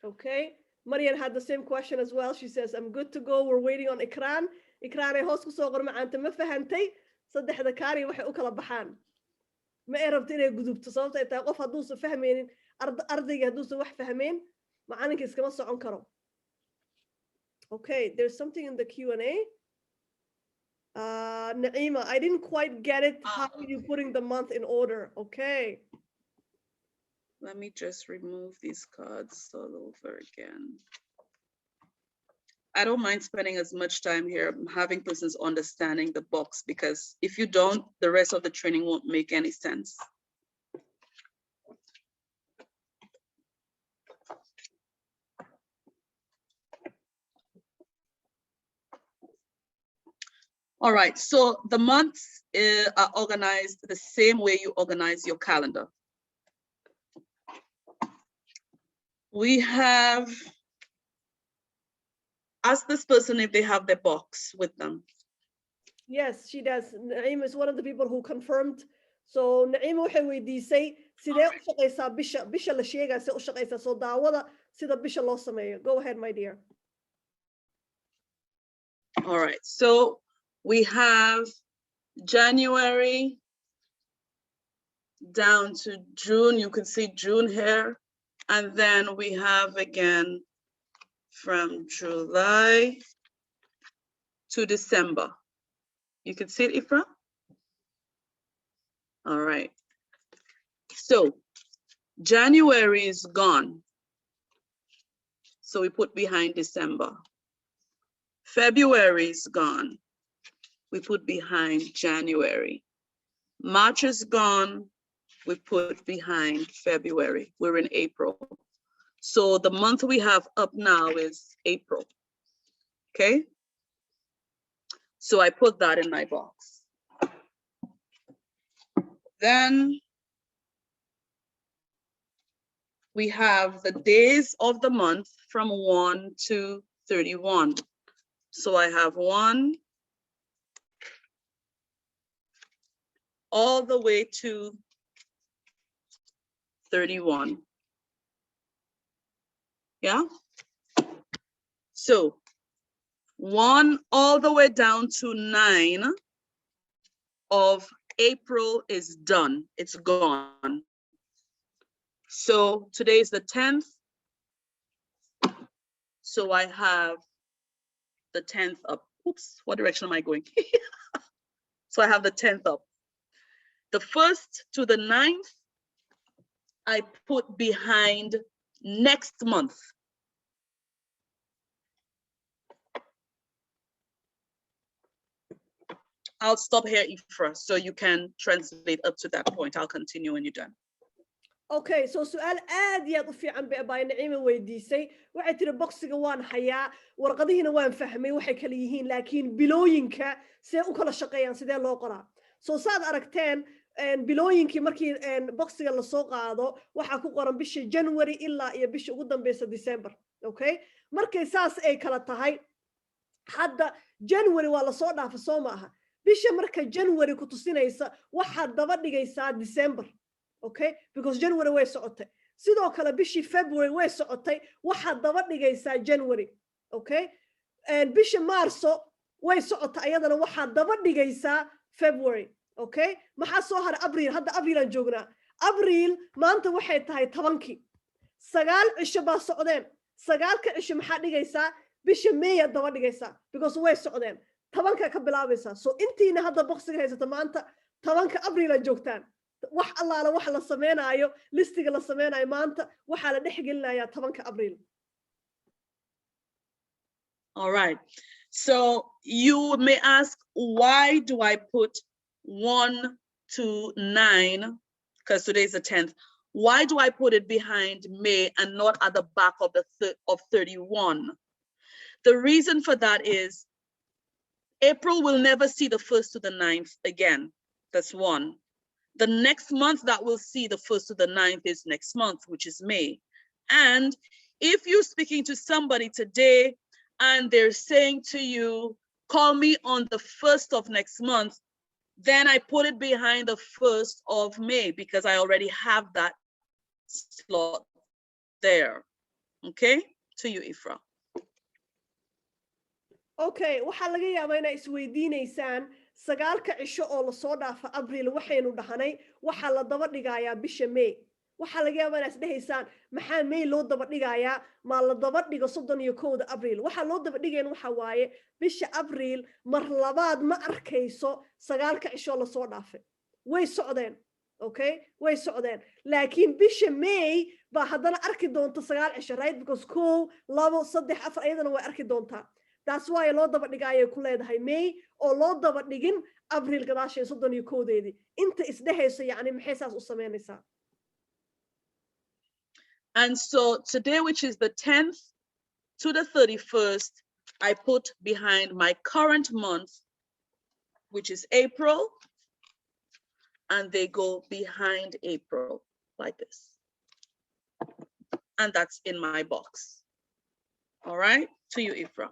Okay, Marian had the same question as well. She says, I'm good to go. We're waiting on Ikran. Ikran ay hoos ku soo qor maanta ma fahantay saddexda kaari waxay u kala baxaan ma ay rabto inay gudubto sababta ay tahay qof hadduusan fahmaynin ardayga hadduusan wax fahmayn macalinka iskama socon karo okay there's something in the Q&A Naima, I didn't quite get it how are you putting the month in order okay let me just remove these cards all over again. I don't mind spending as much time here having persons understanding the box, because if you don't, the rest of the training won't make any sense. All right, so the months are organized the same way you organize your calendar. We have ask this person if they have their box with them. Yes, she does. Naima is one of the people who confirmed. So Naima waxay weydiisay sidee u shaqaysaa bisha la sheegaa sidee u shaqaysaa soo daawada sida bisha loo sameeyo. Go ahead, my dear. All right, so we have January down to June. You can see June here. And then we have again from July to December. You can see it, Ifra? All right. So January is gone. So we put behind December. February is gone. We put behind January. March is gone. We put behind February. We're in April. So the month we have up now is April. Okay. So I put that in my box. Then we have the days of the month from 1 to 31. So I have 1 all the way to 31. Yeah. So 1 all the way down to 9 of April is done. It's gone. So today is the 10th. So I have the 10th up. Oops, what direction am I going? So I have the 10th up. The 1st to the 9th, I put behind next month. I'll stop here, Ifra, so you can translate up to that point. I'll continue when you're done. Okay, so سؤال aad iyo aad u fiican bay Naciima weydiisay. Waxay tiri boxiga waan hayaa, warqadihiina waan fahmay waxay kala yihiin, laakiin bilooyinka see u kala shaqeeyaan sidee loo qoraa. So saad aragteen bilooyinkii markii boxiga la soo qaado waxa ku qoran bisha January ilaa iyo bisha ugu dambeysa December. Okay? Markay saas ay kala tahay hadda January waa la soo dhaafay soo maaha. Bisha marka January ku tusinaysa waxa daba dhigaysaa December. Okay, because January way socotay. Sidoo kale bishii February way socotay, waxa daba dhigaysaa January. Okay? And bishii Marso way socotay ayadana waxa daba dhigaysaa February. Okay? Maxaa soo haray April? Hadda April aan joognaa. April maanta waxay tahay 10kii. 9 cisho baa socdeen. 9ka cisho maxaa dhigaysaa? Bishii May daba dhigaysaa because way socdeen. 10ka ka bilaabaysaa. So intiina hadda boxiga haysata maanta 10ka April aan joogtaan. wax allaala wax la sameeynaayo listiga la sameeynaayo maanta waxa la dhexgelinayaa 10ka Abriil. All right. So you may ask, why do I put 1 to 9? Because today is the 10th. Why do I put it behind May and not at the back of the of 31? The reason for that is April will never see the 1st to the 9th again. That's one. The next month that we'll see the 1st to the 9th is next month, which is May. And if you're speaking to somebody today and they're saying to you, call me on the 1st of next month, then I put it behind the 1st of May because I already have that slot there. Okay, to you, Ifra. Okay, waxaa laga yaabaa inay isweydiinaysaan 9ka cisho oo la soo dhaafa Abriil waxaynu dhahanay waxa la daba dhigayaa bisha May. Waxaa laga yaabaa inay isdhahaysaan maxaa May loo daba dhigayaa ma la daba dhigo 31 Abriil. Waxa loo daba dhigeen waxa waaye bisha Abriil mar labaad ma arkayso 9ka cisho la soo dhaafay. Way socdeen. Okay, way socdeen. Laakiin bisha May ba haddana arki doonto 9 cisho, right? Because 1, 2, 3, 4 ayadana way arki doontaa. That's why loo daba dhigaayo ku leedahay May oo loo daba dhigin Abriil gadaashay 31deedii. Inta isdhahayso yani maxay saas u sameynaysaa? And so today, which is the 10th to the 31st, I put behind my current month, which is April, and they go behind April like this. And that's in my box. All right, to you, Ifra.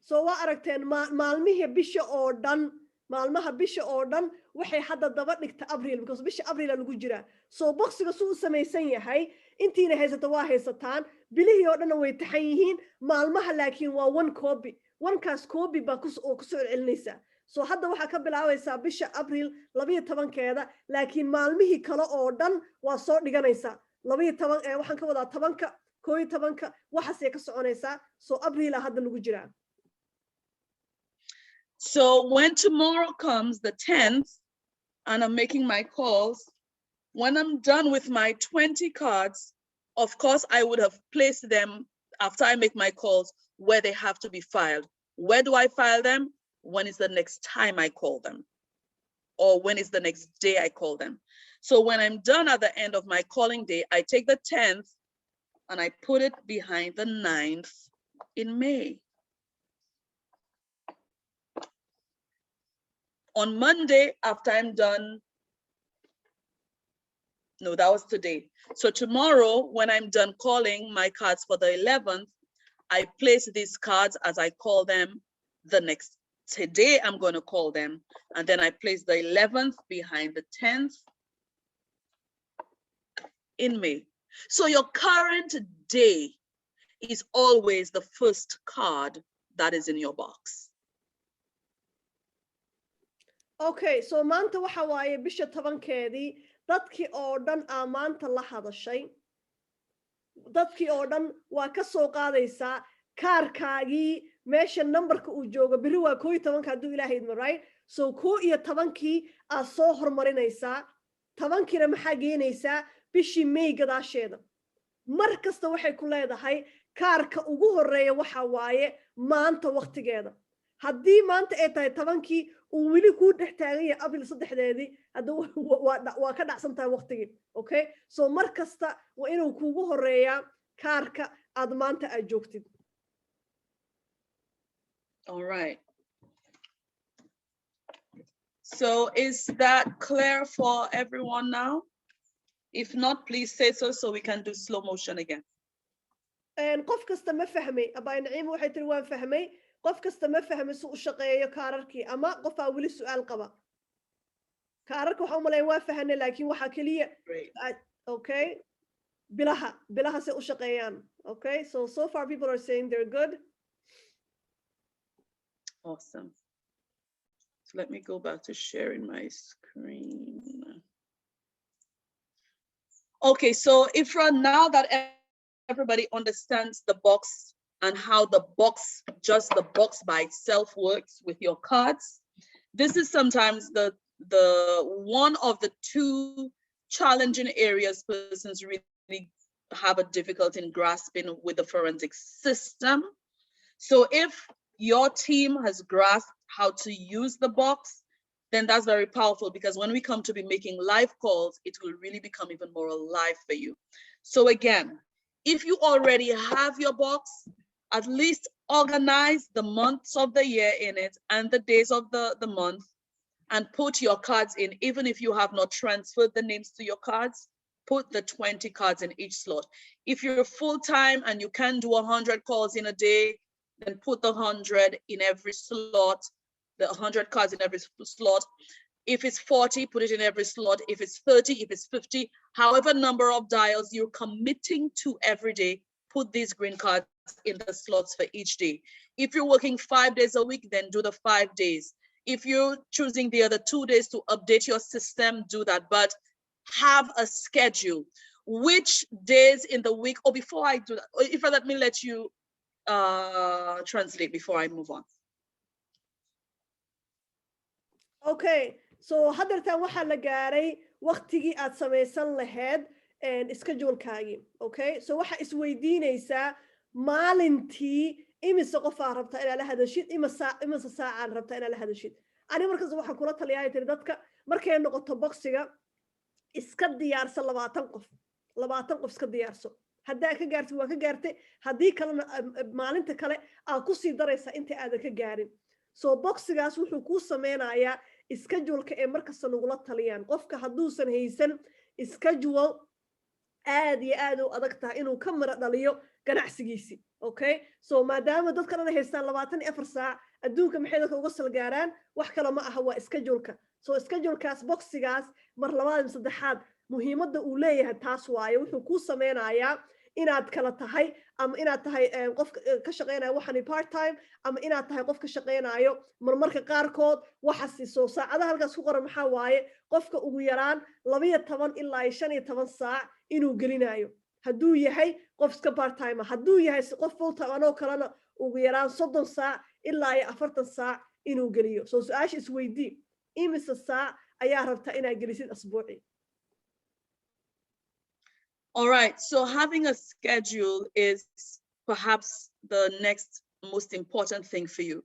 So waa aragteen maalmihii bisha oo dhan maalmaha bisha oo dhan waxay hadda daba dhigta Abriil because bisha Abriil lagu jira. So boxiga suu samaysan yahay intiina haysata waa haysataan bilihii oo dhan way taxan yihiin maalmaha laakiin waa 1 copy. 1kaas copy ba ku soo celinaysa. So hadda waxa ka bilaabaysa bisha Abriil 12keeda laakiin maalmihii kale oo dhan waa soo dhiganaysa. 12 waxaan ka wadaa 10ka 11ka waxaas ay ka soconaysa. So Abriil hadda lagu jira. So when tomorrow comes, the 10th, and I'm making my calls, when I'm done with my 20 cards, of course, I would have placed them after I make my calls where they have to be filed. Where do I file them? When is the next time I call them? Or when is the next day I call them? So when I'm done at the end of my calling day, I take the 10th and I put it behind the 9th in May. On Monday, after I'm done, no, that was today. So tomorrow, when I'm done calling my cards for the 11th, I place these cards as I call them. The next today I'm going to call them, and then I place the 11th behind the 10th in May. So your current day is always the first card that is in your box. Okay, so maanta waxa waaye bisha 10keedii dadkii oo dhan aa maanta la hadashay dadkii oo dhan waa ka soo qaadaysaa kaarkaagii meesha numberka uu joogo biri waa 11 hadduu ilaahay idmo, right? So 11kii aa soo hormarinaysaa 10kiina maxaa geenaysaa bishii May gadaasheeda. mar kasta waxay ku leedahay kaarka ugu horeeya waxa waaye maanta waqtigeeda. haddii maanta ay tahay 10kii uu weli ku dhex taagan yahay April 3deedii hadda waa ka dhacsan tahay waqtigii. Okay, so mar kasta waa inuu kugu horeeyaa kaarka aad maanta aad joogtid. All right. So is that clear for everyone now? If not, please say so we can do slow motion again. And qof kasta ma fahmay abay naciim waxay tiri waan fahmay qof kasta ma fahmay suu u shaqeeyo kaararkii ama qof aa weli su'aal qaba. kaararka waxa u malayn waa fahanay laakiin waxa kaliya okay bilaha se u shaqeeyaan. Okay, so far people are saying they're good. Awesome. So let me go back to sharing my screen. Okay, so Ifra, now that everybody understands the box and how the box, just the box by itself works with your cards, this is sometimes the one of the two challenging areas persons really have a difficulty in grasping with the forensic system. So if your team has grasped how to use the box, then that's very powerful, because when we come to be making live calls, it will really become even more alive for you. So again, if you already have your box, at least organize the months of the year in it and the days of the month, and put your cards in. Even if you have not transferred the names to your cards, put the 20 cards in each slot. If you're full-time and you can do 100 calls in a day, then put the 100 in every slot, the 100 cards in every slot. If it's 40, put it in every slot. If it's 30, if it's 50, however number of dials you're committing to every day, put these green cards in the slots for each day. If you're working 5 days a week, then do the 5 days. If you're choosing the other 2 days to update your system, do that, but have a schedule. Which days in the week, or before I do that, if I let me let you translate before I move on. Okay, so hadartan waxa la gaaray waqtigii aad samaysan lahayd schedule-kaagii. Okay, so waxa isweydiinaysaa maalintii imise qof aad rabtaa inaad la hadashid, imise saacaan rabtaa inaad la hadashid. Ani markaas waxaan kula taliyaa tiri dadka markay noqoto boxiga iska diyaarsan 20 qof. 20 qof iska diyaarso. haddaa ka gaartay waa ka gaartay, haddii kalena maalinta kale aad ku sii daraysaa inta aadan ka gaarin. So boxigaas wuxuu kuu sameynayaa schedule-ka ee markasta nagula taliyaan. qofka hadduusan haysan schedule aad iyo aad u adag tahay inuu ka mara dhaliyo ganacsigiisi. Okay, so maadaama dadka dhan haystaan 24 saac adduunka maxay dadka uga sal gaaraan, wax kale ma aha, waa schedule-ka. So schedule-kaas boxigaas mar labaad iyo saddexaad muhiimadda uu leeyahay taas waaye. wuxuu kuu sameynayaa inaad kala tahay, ama inaad tahay qof ka shaqeynayo waxani part time, ama inaad tahay qof ka shaqeynayo marmarka qaarkood waxa siiso saacadaha halkaas ku qoran maxaa waaye qofka ugu yaraan 12 ilaa 15 saac inuu gelinayo. hadduu yahay qof iska part time, hadduu yahay qof full time anoo kalena ugu yaraan 30 saac ilaa 40 saac inuu geliyo. So su'aasha isweydii, imise saac ayaa rabtaa inaad gelisid asbuuci? All right, so having a schedule is perhaps the next most important thing for you.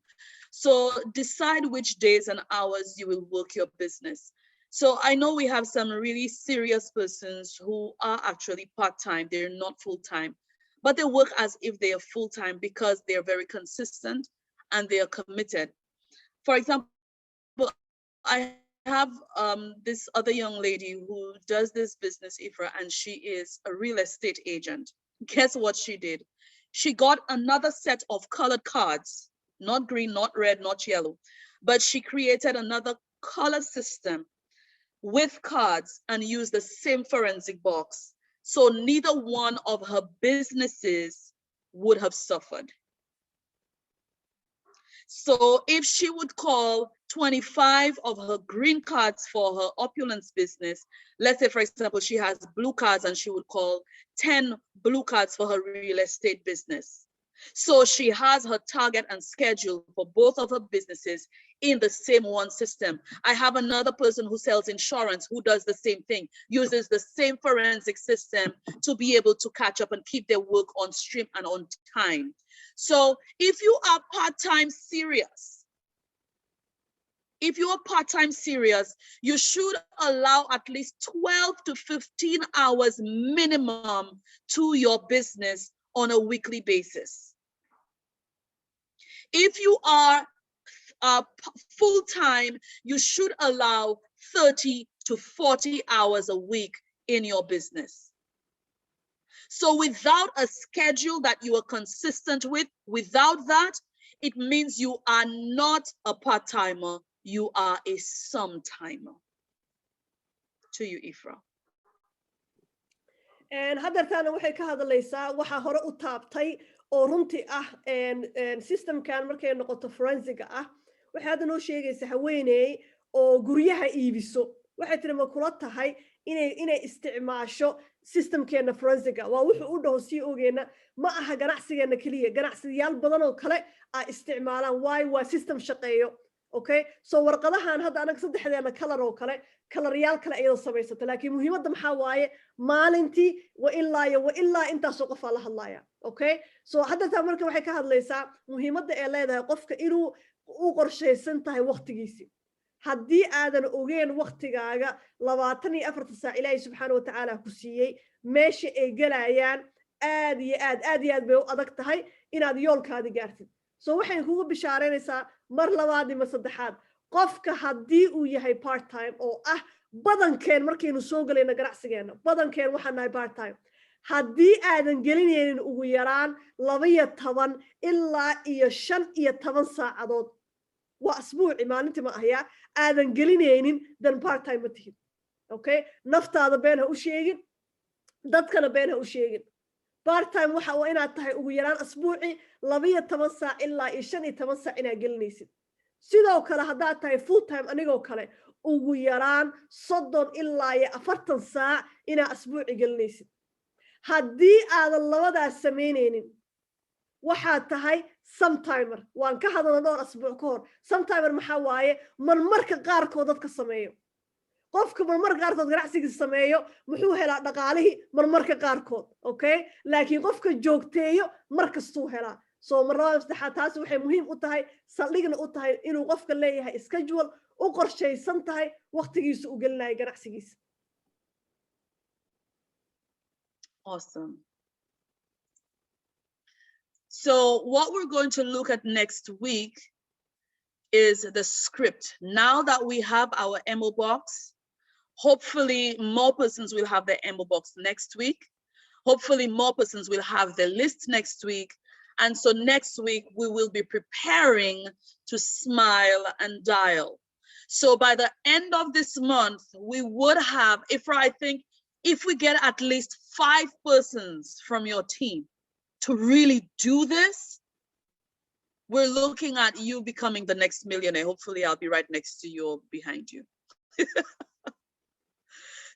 So decide which days and hours you will work your business. So I know we have some really serious persons who are actually part-time, they're not full-time, but they work as if they are full-time because they are very consistent and they are committed. For example, I have this other young lady who does this business, Ifra, and she is a real estate agent. Guess what she did? she got another set of colored cards, not green, not red, not yellow, but she created another color system with cards and used the same forensic box. So neither one of her businesses would have suffered. So if she would call 25 of her green cards for her opulence business, let's say, for example, she has blue cards and she would call 10 blue cards for her real estate business. So she has her target and schedule for both of her businesses in the same one system. I have another person who sells insurance who does the same thing, uses the same forensic system to be able to catch up and keep their work on stream and on time. So if you are part-time serious, you should allow at least 12 to 15 hours minimum to your business on a weekly basis. If you are full-time, you should allow 30 to 40 hours a week in your business. So without a schedule that you are consistent with, without that, it means you are not a part-timer, you are a some-timer. To you, Ifra. And hadartana waxay ka hadlaysaa waxa hore u taabtay oo runtii ah systemkan markay noqoto forensic ah waxay hadda noo sheegaysaa haweeney oo guryaha iibiso waxay tiri ma kula tahay inay isticmaasho systemkeena forensic waa wuxuu u dhaho sii ogeena ma aha ganacsigeena kaliya ganacsiyal badan oo kale ay isticmaalaan waa system shaqeeyo. Okay, so warqadahan hadda anaga saddexdeena color oo kale coloryaal kale ayada samaysata laakiin muhiimadda maxaa waaye maalintii wa ilaa intaas oo qof la hadlaya. Okay, so hadda taa marka waxay ka hadlaysaa muhiimadda ay leedahay qofka inuu u qorshaysan tahay waqtigiisa. haddii aadan ogeen waqtigaaga 24 saac ilaahay subxaanahu wa tacaala ku siiyey meesha ay galayaan aad iyo aad bay u adag tahay inaad yoolkaadi gaartid. So waxay kugu bishaareynaysaa mar labaad iyo saddexaad qofka haddii uu yahay part time oo ah badankeen markaynu soo galayna ganacsigeena badankeen waxaan nahay part time haddii aadan gelinaynin ugu yaraan 12 ilaa iyo 15 saacadood waa asbuuci maalintii ma ahaya aadan gelinaynin dan part time ma tihid. Okay, naftaada been ha u sheegin dadkana been ha u sheegin. part time waxa waa inaad tahay ugu yaraan asbuuci 12 saac ilaa 15 saac inaad gelinaysid. sidoo kale haddaad tahay full time anigoo kale ugu yaraan 30 ilaa 40 saac inaad asbuuci gelinaysid. haddii aadan labadaas samaynaynin waxaad tahay sometimer. waan ka hadalna dhowr asbuuc ka hor. sometimer maxaa waaye marmarka qaarkood dadka sameeyo. qofka marmarka qaarkood ganacsigiisa sameeyo muxuu helaa dhaqaalihii marmarka qaarkood. Okay, laakiin qofka joogteeyo markastuu helaa. So marnaba saddexaad taasi waxay muhiim u tahay saldhigna u tahay inuu qofka leeyahay schedule u qorshaysan tahay waqtigiisa u gelinayo ganacsigiisa. Awesome. So what we're going to look at next week is the script. Now that we have our MO box, hopefully more persons will have the MO box next week. Hopefully more persons will have the list next week. And so next week we will be preparing to smile and dial. So by the end of this month, we would have, I think, if we get at least 5 persons from your team to really do this, we're looking at you becoming the next millionaire. Hopefully I'll be right next to you or behind you.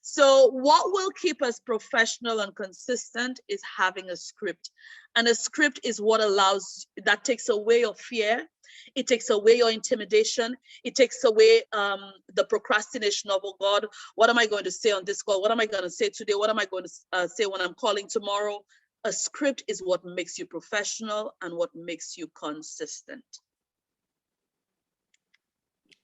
So what will keep us professional and consistent is having a script. And a script is what that takes away your fear. It takes away your intimidation. It takes away the procrastination of, oh God, what am I going to say on this call? What am I going to say today? What am I going to say when I'm calling tomorrow? A script is what makes you professional and what makes you consistent.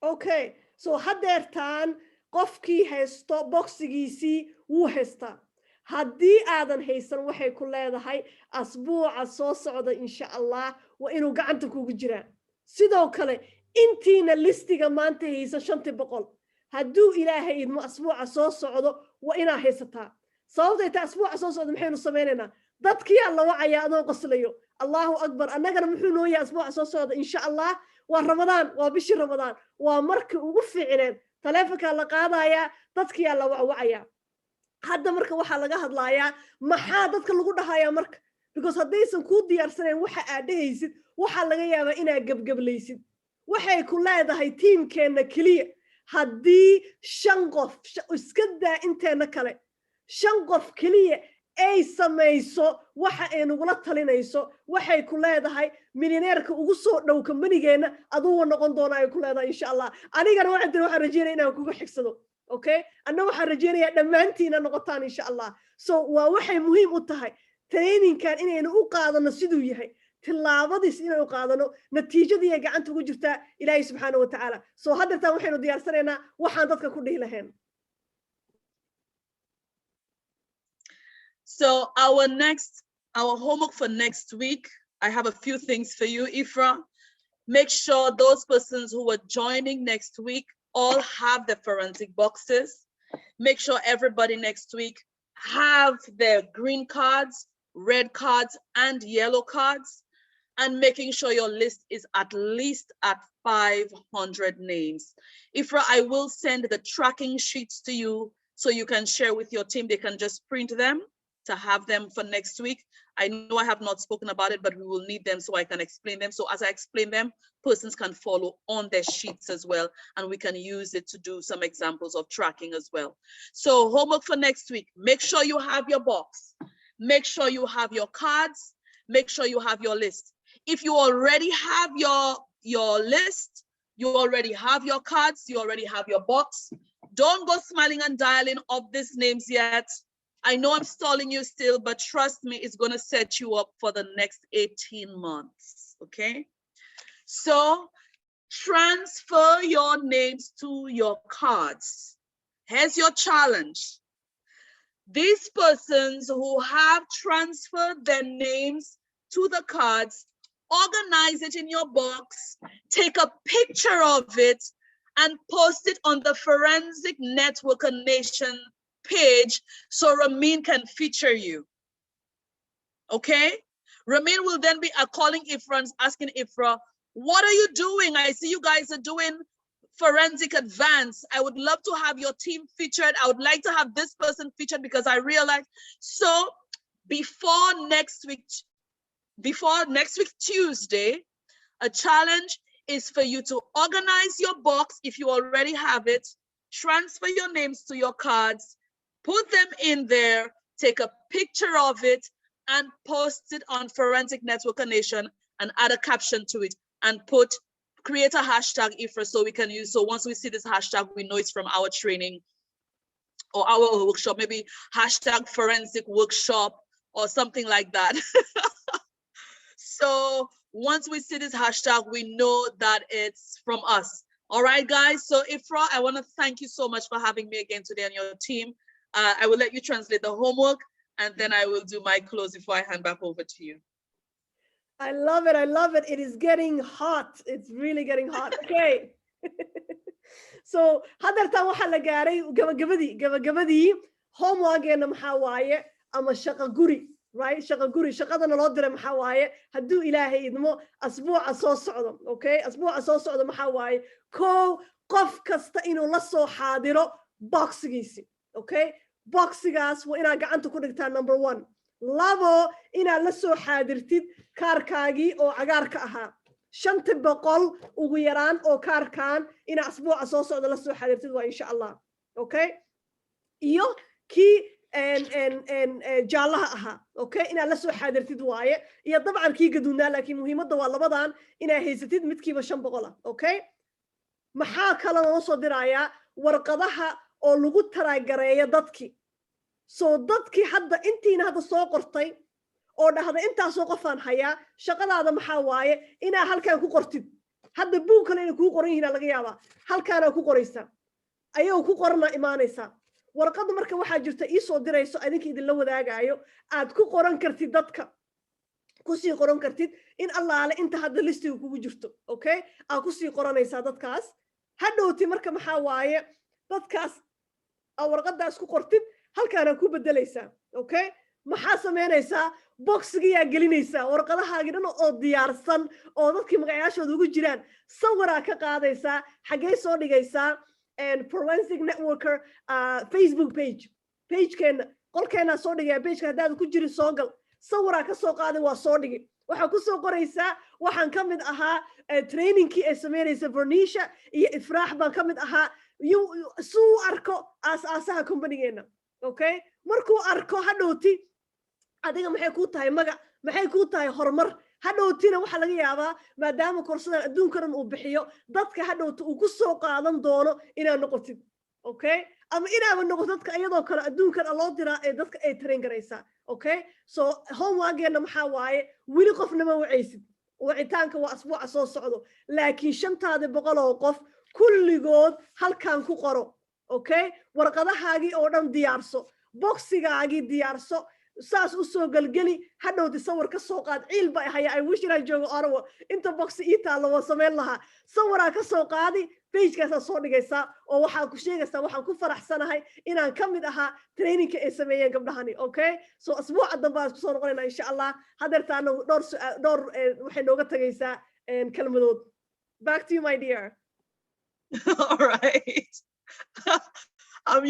Okay, so hadeertaan qofkii haysto boxigiisii wuu haystaa. haddii aadan haysan waxay ku leedahay asbuuca soo socda insha Allah waa inuu gacanta kugu jiraa. sidoo kale intiina listiga maanta haysan 500 hadduu ilaahay idmo asbuuca soo socdo waa inaa haysataa. sababtay tahay asbuuca soo socda maxaynu sameynaynaa dadkii alla wacaya adoo qoslayo Allahu Akbar annagana muxuu noo yahay asbuuca soo socda insha Allah waa Ramadaan waa bishii Ramadaan waa markii ugu fiicneed taleefanka la qaadaya dadkii la wacwacaya hadda marka waxa laga hadlayaa maxaa dadka lagu dhahayaa marka because haddaysan ku diyaarsaneen waxa aad dhahaysid waxa laga yaabaa inaad gabgableysid waxay ku leedahay teamkeena kaliya haddii 5 qof iska daa inteena kale 5 qof kaliya ay samayso waxa ay nagula talinayso waxay ku leedahay milyaneerka ugu soo dhow company-geena aduu noqon doona ay ku leedahay insha Allah anigana waxaan rajeynayaa inaan kugu xigsado okay anna waxaan rajeynayaa dhamaantiina noqotaan insha Allah so waa waxay muhiim u tahay training-kan inaynu u qaadano siduu yahay tilaabadiis inaynu u qaadano natiijadii ay gacanta ugu jirtaa Ilaahay subhanahu wa ta'ala so hadda waxaynu diyaarsanaynaa waxaan dadka ku dhihi lahayn. So our homework for next week, I have a few things for you, Ifra. Make sure those persons who are joining next week all have their forensic boxes. Make sure everybody next week have their green cards, red cards, and yellow cards, and making sure your list is at least at 500 names. Ifra, I will send the tracking sheets to you so you can share with your team. They can just print them to have them for next week. I know I have not spoken about it, but we will need them so I can explain them. So as I explain them, persons can follow on their sheets as well, and we can use it to do some examples of tracking as well. So homework for next week, make sure you have your box, make sure you have your cards, make sure you have your list. If you already have your list, you already have your cards, you already have your box, don't go smiling and dialing of these names yet. I know I'm stalling you still, but trust me, it's going to set you up for the next 18 months, okay? So transfer your names to your cards. Here's your challenge. These persons who have transferred their names to the cards, organize it in your box, take a picture of it, and post it on the Forensic Network Nation page so Ramin can feature you. Okay? Ramin will then be calling Ifra and asking Ifra, what are you doing? I see you guys are doing forensic advance. I would love to have your team featured. I would like to have this person featured because I realized. So before next week Tuesday, a challenge is for you to organize your box if you already have it, transfer your names to your cards, put them in there, take a picture of it, and post it on Forensic Network Nation and add a caption to it and create a hashtag Ifra so we can use. So once we see this hashtag, we know it's from our training or our workshop, maybe hashtag forensic workshop or something like that. So once we see this hashtag, we know that it's from us. All right, guys. So Ifra, I want to thank you so much for having me again today on your team. I will let you translate the homework and then I will do my close before I hand back over to you. I love it. I love it. It is getting hot. It's really getting hot. Okay. So hadartan waxa la gaaray gabagabadii homework-geena maxaa waaye ama shaqo guri, right? Shaqo guri shaqadana loo diray maxaa waaye hadduu Ilaahay idmo asbuuca soo socdo, okay? Asbuuca soo socdo maxaa waaye qof kasta inuu la soo xaadiro boxigiisi, okay? Boxigaas waa inaad gacanta ku dhigtaa number 1. Labo inaad la soo xaadirtid kaarkaagii oo cagaarka ahaa 500 ugu yaraan oo kaarkan ina asbuuca soo socda la soo xaadirtid waa insha Allah, okay? Iyo kii jaalaha ahaa, okay? Inaad la soo xaadirtid waaye iyo dabcan kii gaduunaa laakiin muhiimadda waa labadan inaad haysatid midkiiba 500, okay? maxaa kale loo soo dirayaa warqadaha oo lagu taraagareeyo dadkii soo dadkii hadda intiina hadda soo qortay oo dhahda intaas oo qofaan hayaa shaqadaada maxaa waaye inaa halkaan ku qortid hadda buug kale inay ku qoran yihiin laga yaabaa halkaana ku qoraysa ayuu ku qorna imaanaysa warqad marka waxa jirta ii soo dirayso adinka idin la wadaagayo aad ku qoran kartid dadka ku sii qoran kartid in allaale inta hadda listiga kugu jirto okay aad ku sii qoranaysa dadkaas hadhowti marka maxaa waaye dadkaas warqadaas ku qortid halkaana ku bedelaysa okay maxaa samaynaysaa boxigiyaa gelinaysaa warqadahaagii dhan oo diyaarsan oo dadkii magacayaashooda ugu jiraan sawiraa ka qaadaysaa xaggee soo dhigaysaa forensic networker Facebook pagekeena qolkeenaa soo dhigaya pageka haddaad ku jirin soo gal sawiraa ka soo qaaday waa soo dhigi waxaa ku soo qoraysaa waxaan ka mid ahaa trainingkii ay samaynaysa Vernisha iyo Ifraax baan ka mid ahaa suu arko aasaasaha companygeena okay markuu arko hadhowti adiga maxay ku tahay magac maxay ku tahay horumar hadhowtina waxa laga yaabaa maadaama koorsadan adduunka dhan uu bixiyo dadka hadhowta uu ku soo qaadan doono inaad noqotid okay ama inaaba noqoto dadka iyadoo kale adduunkan loo diraa ee dadka ay train garaysaa okay so homeworkeena maxaa waaye weli qofnama wacaysid wacitaanka waa asbuuca soo socdo laakiin 5,000 oo qof kulligood halkan ku qoro okay warqadahaagii oo dhan diyaarso boxigaagii diyaarso saas u soo galgeli hadhowti sawir ka soo qaad ciil baa haya ay wish inaan joogo Ottawa inta box ii taalo waa sameyn lahaa sawiraa ka soo qaadi pagekaasa soo dhigaysaa oo waxaa ku sheegaysaa waxaan ku faraxsanahay inaan ka mid ahaa trainingka ay sameeyeen gabdhahani okay so asbuuca dambe aan kusoo noqonaynaa insha allah hadeertaana dhowr waxay nooga tagaysaa kelmadood back to you my dear. All right.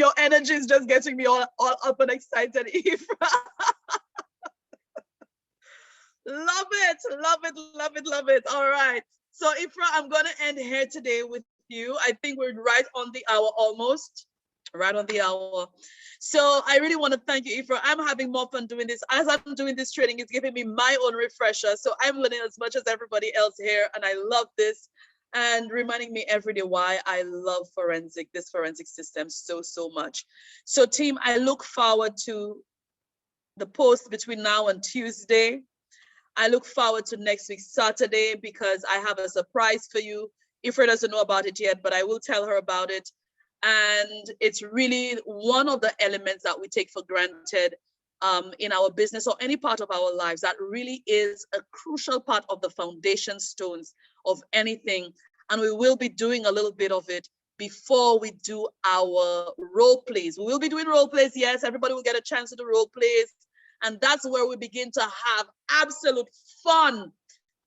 Your energy is just getting me all up and excited, Ifra. Love it, love it, love it, love it. All right. So, Ifra, I'm going to end here today with you. I think we're right on the hour almost. Right on the hour. So I really want to thank you, Ifra. I'm having more fun doing this. As I'm doing this training, it's giving me my own refresher. So I'm learning as much as everybody else here. And I love this. And reminding me every day why I love this forensic system so much. So team, I look forward to the post between now and Tuesday. I look forward to next week, Saturday, because I have a surprise for you. Ifra doesn't know about it yet, but I will tell her about it. And it's really one of the elements that we take for granted in our business or any part of our lives that really is a crucial part of the foundation stones of anything. And we will be doing a little bit of it before we do our role plays. We will be doing role plays. Yes, everybody will get a chance to do role plays. And that's where we begin to have absolute fun,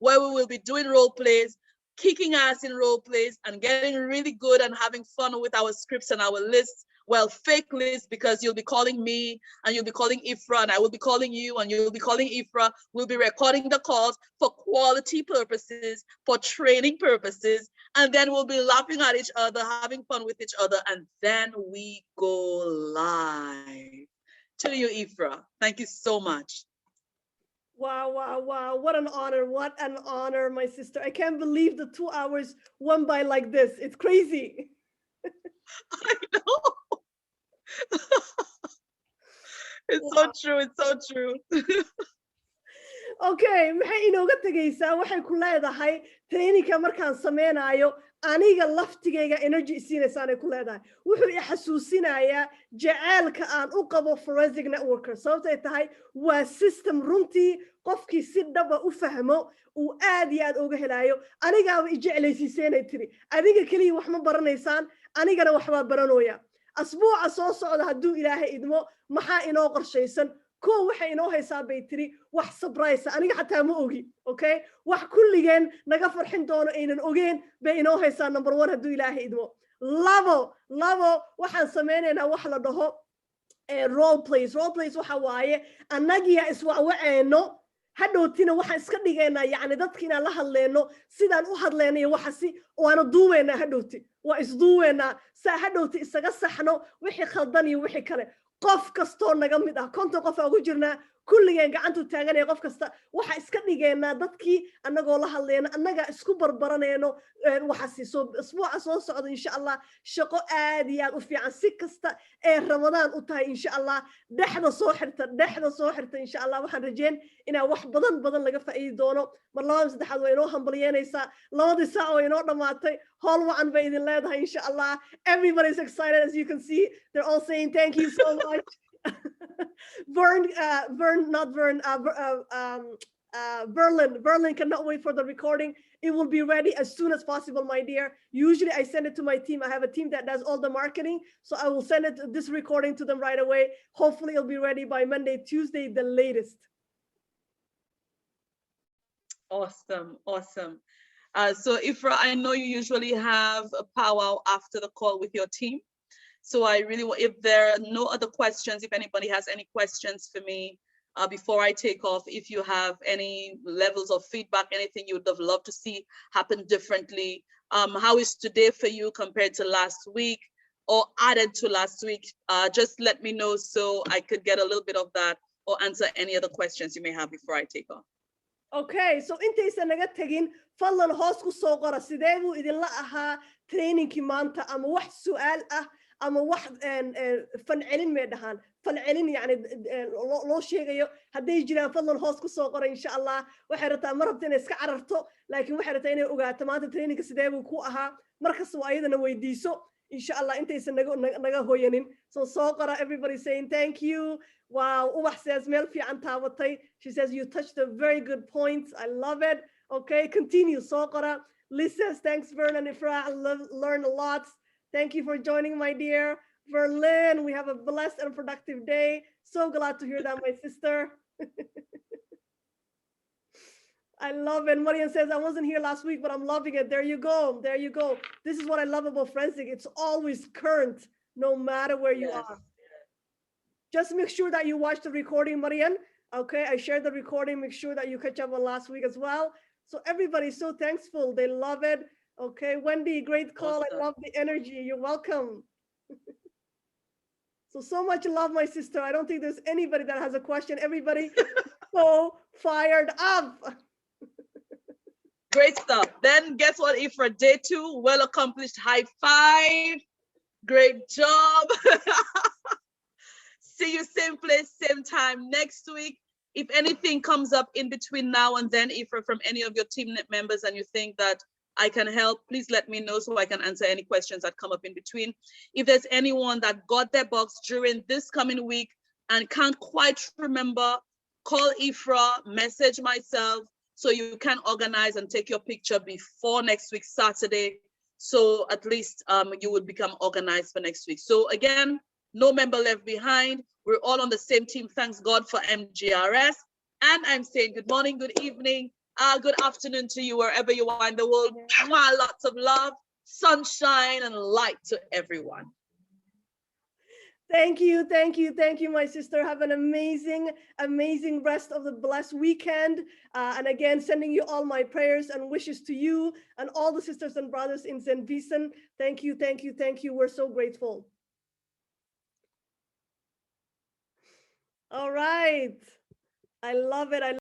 where we will be doing role plays, kicking ass in role plays and getting really good and having fun with our scripts and our lists. Well, fake lists, because you'll be calling me and you'll be calling Ifra and I will be calling you and you'll be calling Ifra. We'll be recording the calls for quality purposes, for training purposes, and then we'll be laughing at each other, having fun with each other, and then we go live. To you, Ifra. Thank you so much. Wow, wow, wow. What an honor. What an honor, my sister. I can't believe the 2 hours went by like this. It's crazy. I know. It's wow. So true. It's so true. Okay, maxay inooga tagaysaa waxay ku leedahay trainingka markaan sameynayo aniga laftigayga energy siinaysaanay ku leedahay wuxuu i xasuusinayaa jaceelka aan u qabo forensic networker sababtay tahay waa system runtii qofkii si dhaba u fahmo uu aad iyo aad uga helayo anigaaba i jeclaysiiseenay tiri adiga kaliya wax ma baranaysaan anigana waxbaa baranooya asbuuca soo socda hadduu ilaahay idmo maxaa inoo qorshaysan كو waxay inoo haysaa bay tiri wax surprise aniga xataa ma ogi okay wax kulligeen naga farxin doono aynan ogeen bay inoo haysaa number 1 hadduu ilaahay idmo labo waxaan sameynaynaa wax la dhaho role plays waxa waaye annagiya iswacwaceeno hadhowtina waxaan iska dhigaynaa yacni dadkiina la hadleeno sidaan u hadleenayo waxasi waana duuweynaa hadhowti waa isduuweynaa saa hadhowti isaga saxno wixii khaldan iyo wixii kale qof kastoo naga mid ah konton qof ugu jirnaa kulligeen gacantu taaganay qof kasta waxa iska dhigeena dadkii anagoo la hadleena anaga isku barbaranayno waxa siiso isbuuca soo socdo insha Allah shaqo aad iyo aad u fiican si kasta ee Ramadaan u tahay insha Allah dhaxda soo xirta insha Allah waxaan rajeen inaa wax badan laga faa'iido doono mar labaad saddexaad way inoo hambalyeynaysaa labadii saac way inoo dhamaatay hawl wacan bay idin leedahay insha Allah everybody is excited as you can see they're all saying thank you so much Berlin cannot wait for the recording. It will be ready as soon as possible, my dear. Usually I send it to my team. I have a team that does all the marketing. So I will send this recording to them right away. Hopefully it'll be ready by Monday, Tuesday, the latest. Awesome, awesome. So Ifra, I know you usually have a powwow after the call with your team. So I really, if there are no other questions, if anybody has any questions for me before I take off, if you have any levels of feedback, anything you would have loved to see happen differently, how is today for you compared to last week or added to last week? Just let me know so I could get a little bit of that or answer any other questions you may have before I take off. Okay, so intaysan naga tagin fadlan hoos ku soo qora sidee buu idinla ahaa trainingkii maanta ama wax su'aal ah ama wax falcelin may dhahaan falcelin yani loo sheegayo hadday jiraan fadlan hoos ku soo qora insha allah waxay rabtaa ma rabta inay iska cararto laakiin waxay rabtaa inay ogaato maanta trainingka sidee buu ku ahaa markasta waa ayadana weydiiso insha allah intaysan naga hoyanin soo qora everybody saying thank you. Wow, Ubax says meel fiican taabatay. She says you touched a very good points. I love it. Okay, continue. Soo qora. Liz says thanks, Vernon and Ifra. I learned a lot. Thank you for joining, my dear. Verlin, we have a blessed and productive day. So glad to hear that, my sister. I love it. Marian says, I wasn't here last week, but I'm loving it. There you go. There you go. This is what I love about forensic. It's always current, no matter where you are. Just make sure that you watch the recording, Marian. Okay, I shared the recording. Make sure that you catch up on last week as well. So everybody's so thankful. They love it. Okay, Wendy, great call. Awesome. I love the energy. You're welcome. So much love, my sister. I don't think there's anybody that has a question. Everybody so fired up. Great stuff. Then guess what, Ifra? Day 2, well accomplished. High five. Great job. See you same place, same time next week. If anything comes up in between now and then, Ifra, from any of your team members and you think that I can help, please let me know so I can answer any questions that come up in between. If there's anyone that got their box during this coming week and can't quite remember, call Ifra, message myself, so you can organize and take your picture before next week, Saturday. So at least you will become organized for next week. So again, no member left behind. We're all on the same team. Thanks God for MGRS. And I'm saying good morning, good evening, good afternoon to you wherever you are in the world. Lots of love, sunshine, and light to everyone. Thank you, thank you, thank you, my sister. Have an amazing, amazing rest of the blessed weekend. And again, sending you all my prayers and wishes to you and all the sisters and brothers in St. Vincent. Thank you, thank you, thank you. We're so grateful. All right. I love it.